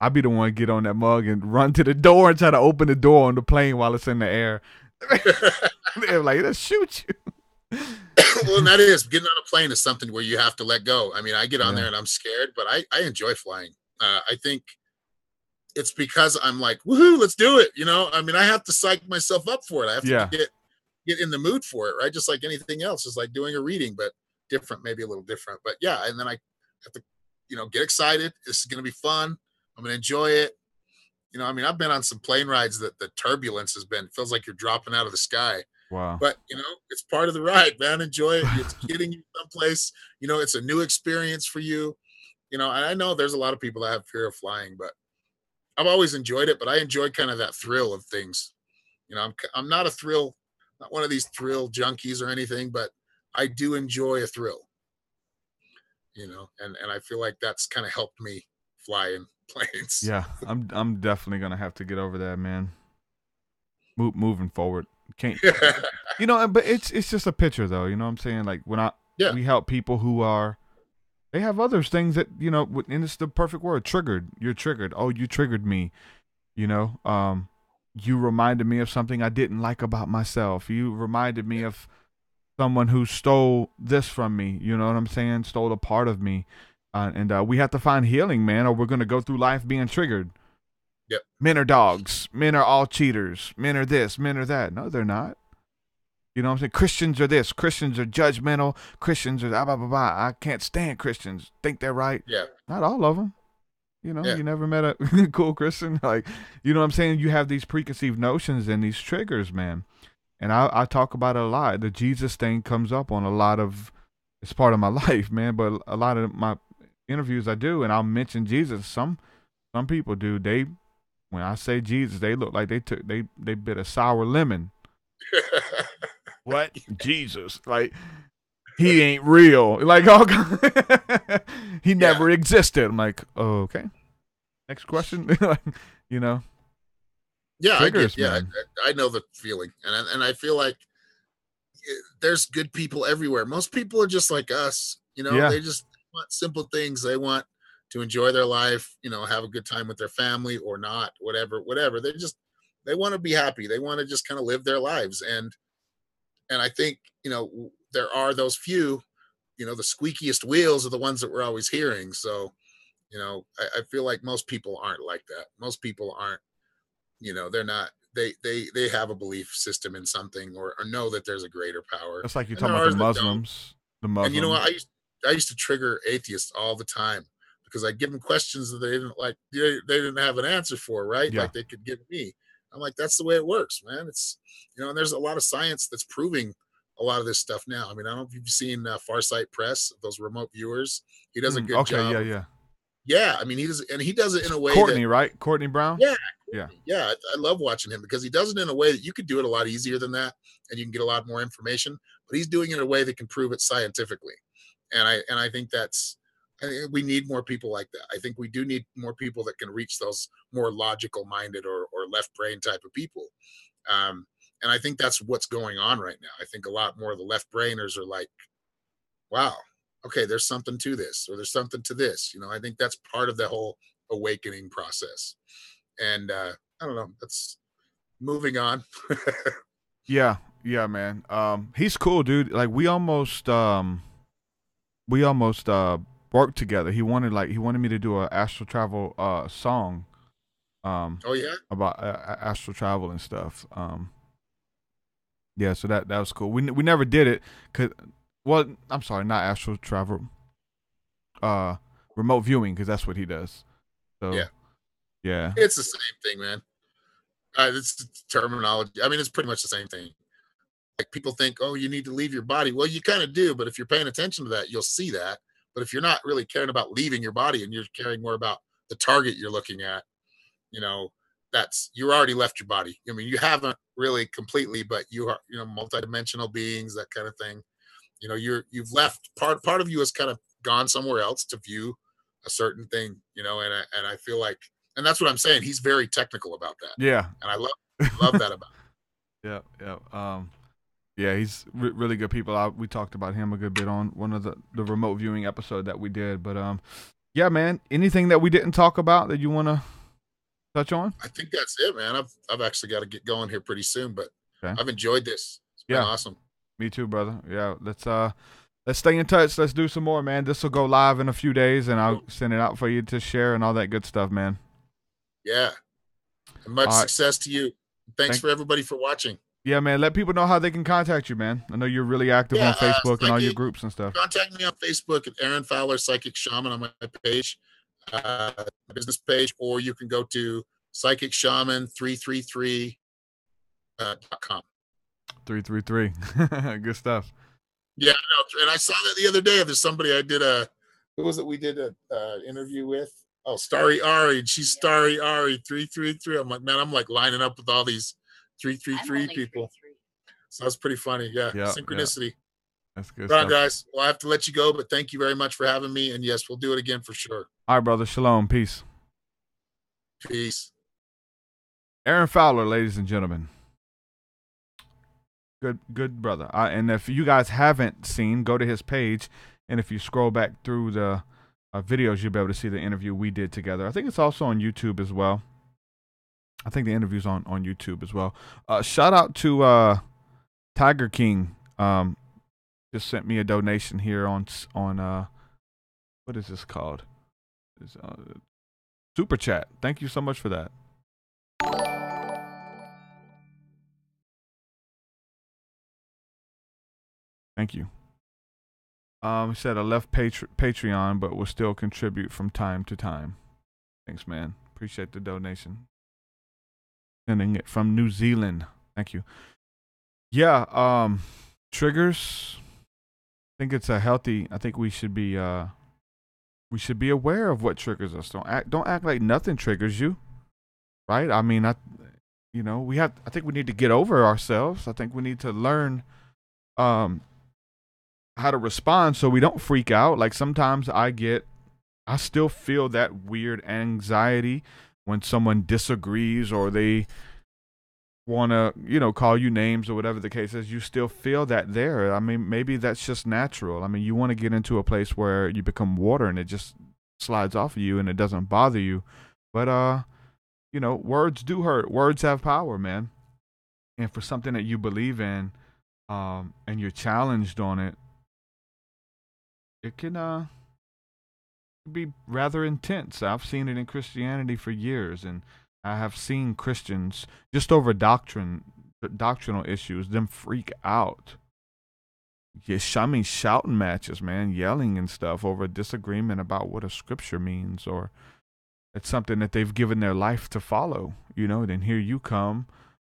I'll be the one to get on that mug and run to the door and try to open the door on the plane while it's in the air. They're like, let's shoot you. Well, and that is, getting on a plane is something where you have to let go. I mean, I get on there and I'm scared, but I enjoy flying. I think it's because I'm like, woohoo, let's do it. I mean, I have to psych myself up for it. I have to get in the mood for it, right? Just like anything else. It's like doing a reading, but different, maybe a little different. But yeah, and then I have to, get excited. This is going to be fun. I'm going to enjoy it. I mean, I've been on some plane rides that the turbulence feels like you're dropping out of the sky. Wow. But, it's part of the ride, man. Enjoy it. It's getting you someplace. It's a new experience for you. And I know there's a lot of people that have fear of flying, but I've always enjoyed it. But I enjoy kind of that thrill of things. I'm not one of these thrill junkies or anything, but I do enjoy a thrill. and I feel like that's kind of helped me fly in planes. Yeah, I'm definitely gonna have to get over that, man. Moving forward, can't but it's just a picture though. You know what I'm saying? Like when we help people who they have other things that and it's the perfect word, triggered. You're triggered. Oh, you triggered me. You reminded me of something I didn't like about myself. You reminded me of someone who stole this from me. You know what I'm saying? Stole a part of me. And we have to find healing, man, or we're going to go through life being triggered. Yep. Men are dogs. Men are all cheaters. Men are this. Men are that. No, they're not. You know what I'm saying? Christians are this. Christians are judgmental. Christians are blah, blah, blah, blah. I can't stand Christians. Think they're right. Yeah. Not all of them. You never met a cool Christian. Like, you know what I'm saying? You have these preconceived notions and these triggers, man. And I talk about it a lot. The Jesus thing comes up on a lot of, it's part of my life, man. But a lot of my interviews I do, and I'll mention Jesus. Some people do. When I say Jesus, they look like they bit a sour lemon. What? Jesus? Like, he ain't real. Like, he never existed. I'm like, oh, okay. Next question. Yeah, triggers, I know the feeling, and I feel like there's good people everywhere. Most people are just like us. They just want simple things. They want to enjoy their life. Have a good time with their family or not. Whatever. They want to be happy. They want to just kind of live their lives. And I think, there are those few, the squeakiest wheels are the ones that we're always hearing. So, I feel like most people aren't like that. Most people aren't, they're not, they have a belief system in something or know that there's a greiter power. It's like you're talking about the Muslims. And I used to trigger atheists all the time because I give them questions that they didn't have an answer for, right? Yeah. Like they could give me. I'm like, that's the way it works, man. It's, and there's a lot of science that's proving a lot of this stuff now. I mean, I don't know if you've seen Farsight Press, those remote viewers. He does a good job. Yeah. I mean, he does it in a way Courtney, right? Courtney Brown. Yeah. I love watching him because he does it in a way that you could do it a lot easier than that, and you can get a lot more information. But he's doing it in a way that can prove it scientifically, and I think we need more people like that. I think we do need more people that can reach those more logical minded or left brain type of people. And I think that's what's going on right now. I think a lot more of the left brainers are like, wow, okay, there's something to this, or there's something to this. I think that's part of the whole awakening process. And I don't know, that's moving on. Yeah, man. He's cool, dude. Like we almost worked together. He wanted me to do an astral travel song. About astral travel and stuff. So that was cool. We never did it I'm sorry, not astral travel. Remote viewing, because that's what he does. So yeah, it's the same thing, man. It's terminology. I mean, it's pretty much the same thing. Like people think, oh, you need to leave your body. Well, you kind of do, but if you're paying attention to that, you'll see that. But if you're not really caring about leaving your body and you're caring more about the target you're looking at, you already left your body. I mean, you haven't really completely, but you are, multidimensional beings, that kind of thing. You've left part of you has kind of gone somewhere else to view a certain thing, and I feel like, and that's what I'm saying. He's very technical about that. Yeah. And I love that about him. Yeah. He's really good people. We talked about him a good bit on one of the remote viewing episode that we did, but yeah, man, anything that we didn't talk about that you want to touch on? I think that's it, man. I've actually got to get going here pretty soon, but okay. I've enjoyed this. It's been awesome. Me too, brother. Yeah, let's stay in touch. Let's do some more, man. This will go live in a few days, and I'll send it out for you to share and all that good stuff, man. Yeah. And much success to you. Thanks for everybody for watching. Yeah, man. Let people know how they can contact you, man. I know you're really active on Facebook and all your groups and stuff. Contact me on Facebook at Aaron Fowler, Psychic Shaman on my page, my business page, or you can go to psychicshaman333.com. 333. Good stuff. Yeah, no, and I saw that the other day. There's somebody who was it we did an interview with? Oh, Starry Ari, and she's Starry Ari 333. I'm like, man, I'm like lining up with all these 333 people. So that's pretty funny. Yeah, synchronicity. That's good Right on, stuff. guys. Well, I have to let you go, but thank you very much for having me. And yes, we'll do it again for sure. All right, brother. Shalom. Peace. Peace. Aaron Fowler, ladies and gentlemen. Good brother. And if you guys haven't seen, go to his page. And if you scroll back through the videos, you'll be able to see the interview we did together. I think it's also on YouTube as well. I think the interview's on YouTube as well. Shout out to Tiger King. Just sent me a donation here on what is this called? It's, Super Chat. Thank you so much for that. Thank you. He said I left Patreon, but will still contribute from time to time. Thanks, man. Appreciate the donation. Sending it from New Zealand. Thank you. Yeah. Triggers. I think it's a healthy. I think we should be aware of what triggers us. Don't act like nothing triggers you, right? I mean, I think we need to get over ourselves. I think we need to learn, how to respond so we don't freak out. Like sometimes I still feel that weird anxiety when someone disagrees or they want to, call you names or whatever the case is. You still feel that there. I mean, maybe that's just natural. I mean, you want to get into a place where you become water and it just slides off of you and it doesn't bother you. But, words do hurt. Words have power, man. And for something that you believe in, and you're challenged on it, it can be rather intense. I've seen it in Christianity for years, and I have seen Christians just over doctrinal issues, them freak out. Shouting matches, man, yelling and stuff over a disagreement about what a scripture means, or it's something that they've given their life to follow, then here you come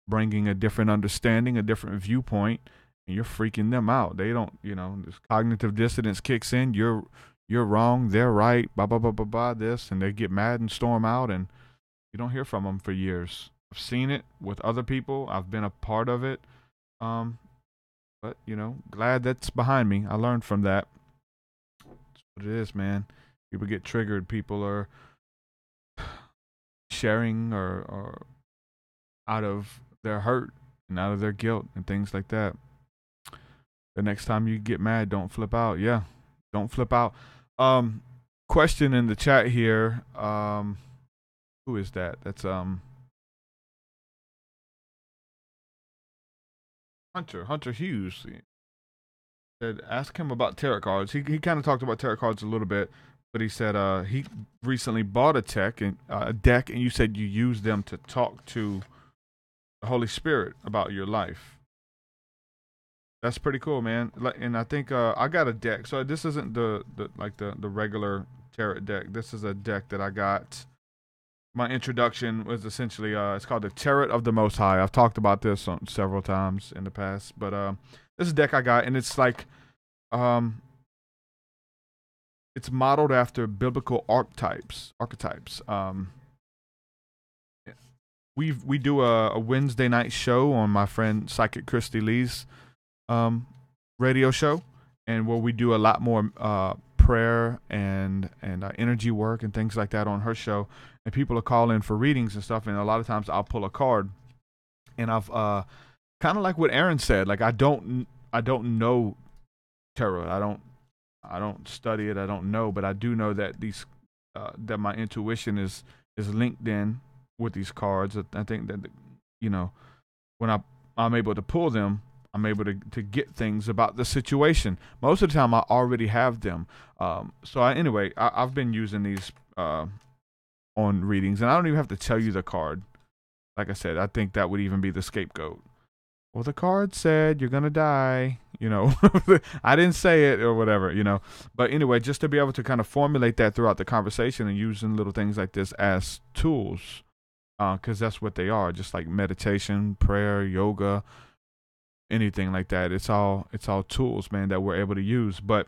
bringing a different understanding, a different viewpoint, and you're freaking them out. They don't, this cognitive dissonance kicks in. You're wrong. They're right. Blah, blah, blah, blah, blah, this. And they get mad and storm out, and you don't hear from them for years. I've seen it with other people. I've been a part of it. But, glad that's behind me. I learned from that. That's what it is, man. People get triggered. People are sharing or out of their hurt and out of their guilt and things like that. The next time you get mad, don't flip out. Yeah, don't flip out. Question in the chat here. Who is that? That's Hunter Hughes. He said, ask him about tarot cards. He kind of talked about tarot cards a little bit, but he said he recently bought a deck, and you said you use them to talk to the Holy Spirit about your life. That's pretty cool, man. And I think I got a deck. So this isn't the regular tarot deck. This is a deck that I got. My introduction was essentially it's called the Tarot of the Most High. I've talked about this several times in the past, but this is a deck I got, and it's like it's modeled after biblical archetypes. We do a Wednesday night show on my friend Psychic Christy Lee's radio show, and where we do a lot more prayer and energy work and things like that on her show, and people are calling for readings and stuff, and a lot of times I'll pull a card, and I've kind of like what Aaron said, like I don't know tarot, I don't study it, I don't know, but I do know that these that my intuition is linked in with these cards. I think that when I'm able to pull them, I'm able to get things about the situation. Most of the time, I already have them. I've been using these on readings, and I don't even have to tell you the card. Like I said, I think that would even be the scapegoat. Well, the card said you're gonna die. I didn't say it or whatever. But anyway, just to be able to kind of formulate that throughout the conversation and using little things like this as tools, because that's what they are. Just like meditation, prayer, yoga. Anything like that, it's all tools, man, that we're able to use. But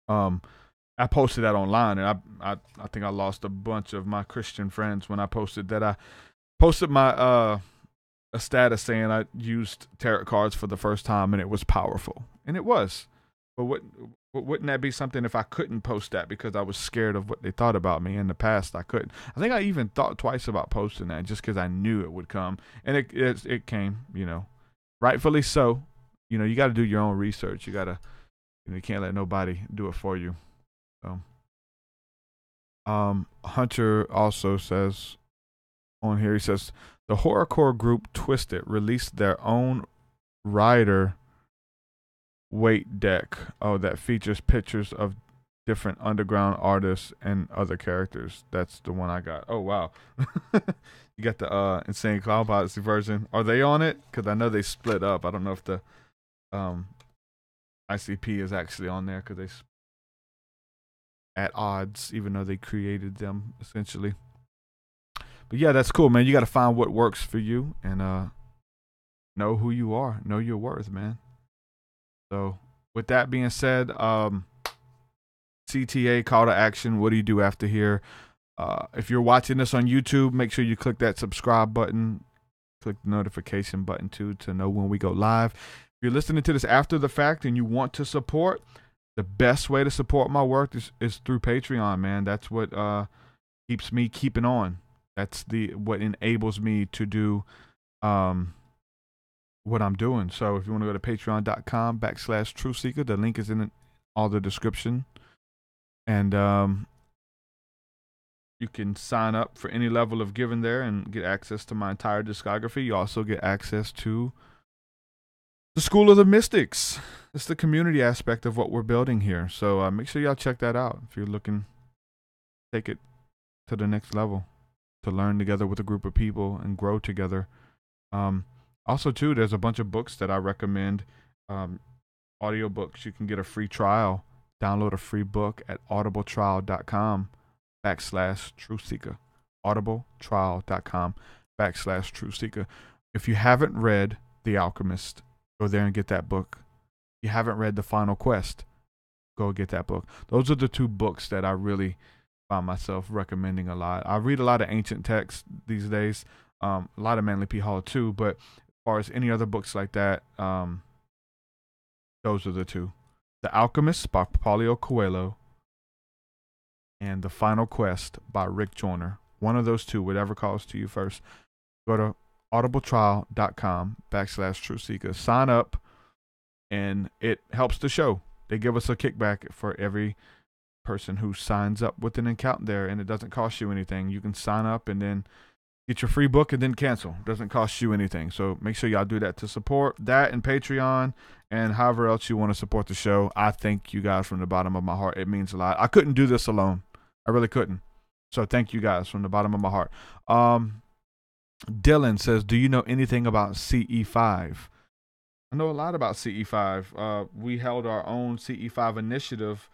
I posted that online, and I think I lost a bunch of my Christian friends when I posted that. I posted my a status saying I used tarot cards for the first time, and it was powerful, and it was. But wouldn't that be something if I couldn't post that because I was scared of what they thought about me in the past? I couldn't. I think I even thought twice about posting that just because I knew it would come, and it came. Rightfully so. You got to do your own research. You gotta. You can't let nobody do it for you. So, Hunter also says on here. He says the horrorcore group Twisted released their own rider weight deck that features pictures of different underground artists and other characters. That's the one I got. Oh wow. You got the Insane Clown Posse version. Are they on it? Because I know they split up. I don't know if the ICP is actually on there because they at odds, even though they created them essentially. But yeah, that's cool, man. You got to find what works for you and know who you are, know your worth, man. So with that being said, CTA, call to action. What do you do after here? If you're watching this on YouTube, make sure you click that subscribe button. Click the notification button too to know when we go live. If you're listening to this after the fact and you want to support, the best way to support my work is through Patreon, man. That's what keeps me keeping on. That's what enables me to do what I'm doing. So if you want to go to patreon.com/TruthSeekah, the link is in all the description. And you can sign up for any level of giving there and get access to my entire discography. You also get access to the School of the Mystics. It's the community aspect of what we're building here. So make sure y'all check that out if you're looking to take it to the next level, to learn together with a group of people and grow together. Also, too, there's a bunch of books that I recommend, audio books. You can get a free trial, download a free book at audibletrial.com/TruthSeekah. audibletrial.com/TruthSeekah. If you haven't read The Alchemist, go there and get that book. If you haven't read The Final Quest, go get that book. Those are the two books that I really find myself recommending a lot. I read a lot of ancient texts these days, a lot of Manly P. Hall too, but as far as any other books like that, those are the two. The Alchemist by Paulo Coelho and The Final Quest by Rick Joyner. One of those two, whatever calls to you first. Go to audibletrial.com/TruthSeekah. Sign up, and it helps the show. They give us a kickback for every person who signs up with an account there, and it doesn't cost you anything. You can sign up and then get your free book and then cancel. It doesn't cost you anything. So make sure y'all do that to support that and Patreon and however else you want to support the show. I thank you guys from the bottom of my heart. It means a lot. I couldn't do this alone. I really couldn't. So thank you guys from the bottom of my heart. Dylan says, do you know anything about CE5? I know a lot about CE5. We held our own CE5 initiative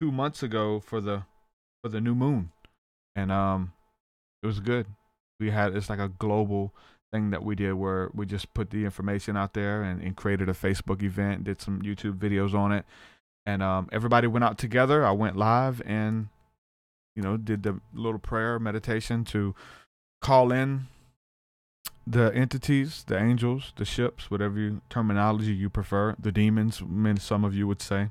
2 months ago for the new moon, and it was good. It's like a global thing that we did where we just put the information out there and created a Facebook event, did some YouTube videos on it, and everybody went out together. I went live and did the little prayer meditation to call in the entities, the angels, the ships, whatever terminology you prefer, the demons, some of you would say.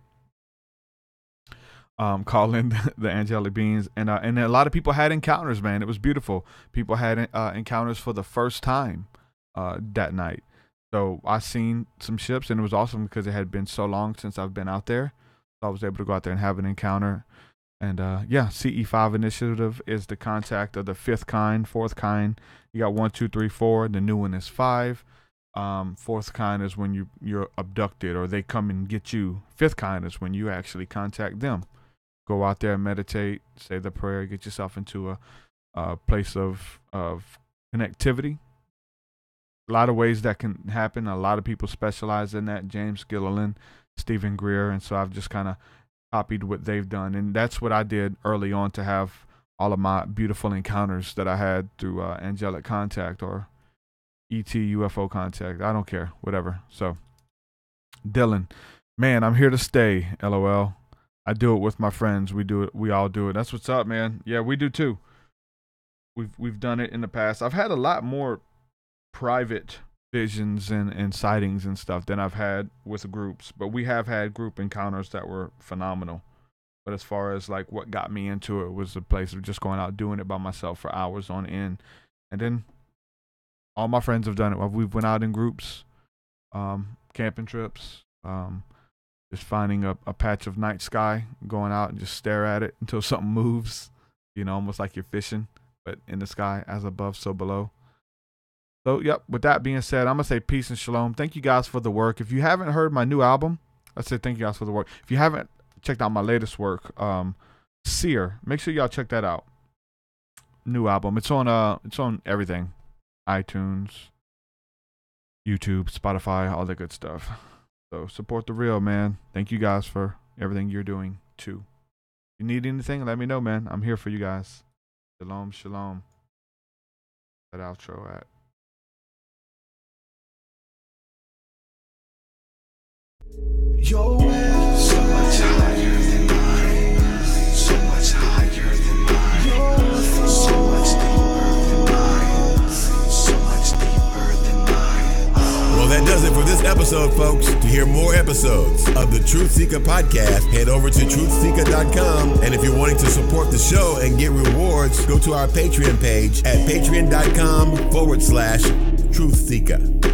Call in the angelic beings, and a lot of people had encounters, man. It was beautiful. People had encounters for the first time that night. So I seen some ships, and it was awesome because it had been so long since I've been out there. So I was able to go out there and have an encounter. And CE5 initiative is the contact of the fourth kind. You got 1, 2, 3, 4. The new one is 5. Fourth kind is when you're abducted or they come and get you. Fifth kind is when you actually contact them. Go out there and meditate, say the prayer, get yourself into a place of connectivity. A lot of ways that can happen. A lot of people specialize in that. James Gilliland, Stephen Greer, and so I've just kind of copied what they've done, and that's what I did early on to have all of my beautiful encounters that I had through angelic contact or ET UFO contact. I don't care, whatever. So, Dylan, man, I'm here to stay. LOL. I do it with my friends. We do it. We all do it. That's what's up, man. Yeah, we do too. We've done it in the past. I've had a lot more private visions and sightings and stuff than I've had with groups. But we have had group encounters that were phenomenal. But as far as like what got me into it was the place of just going out doing it by myself for hours on end. And then all my friends have done it. We've went out in groups, camping trips, just finding a patch of night sky, going out and just stare at it until something moves, you know, almost like you're fishing, but in the sky, as above, so below. So, yep, with that being said, I'm going to say peace and shalom. Thank you guys for the work. If you haven't heard my new album, let's say thank you guys for the work. If you haven't checked out my latest work, Seer, make sure y'all check that out. New album. It's on everything. iTunes, YouTube, Spotify, all that good stuff. So support the real, man. Thank you guys for everything you're doing too. If you need anything, let me know, man. I'm here for you guys. Shalom, shalom. That outro at. Your way so much higher than mine, so much higher than mine, so much deeper than mine, so much deeper than mine. Well, that does it for this episode, folks. To hear more episodes of the TruthSeekah podcast, head over to TruthSeekah.com. And if you're wanting to support the show and get rewards, go to our Patreon page at patreon.com/TruthSeekah.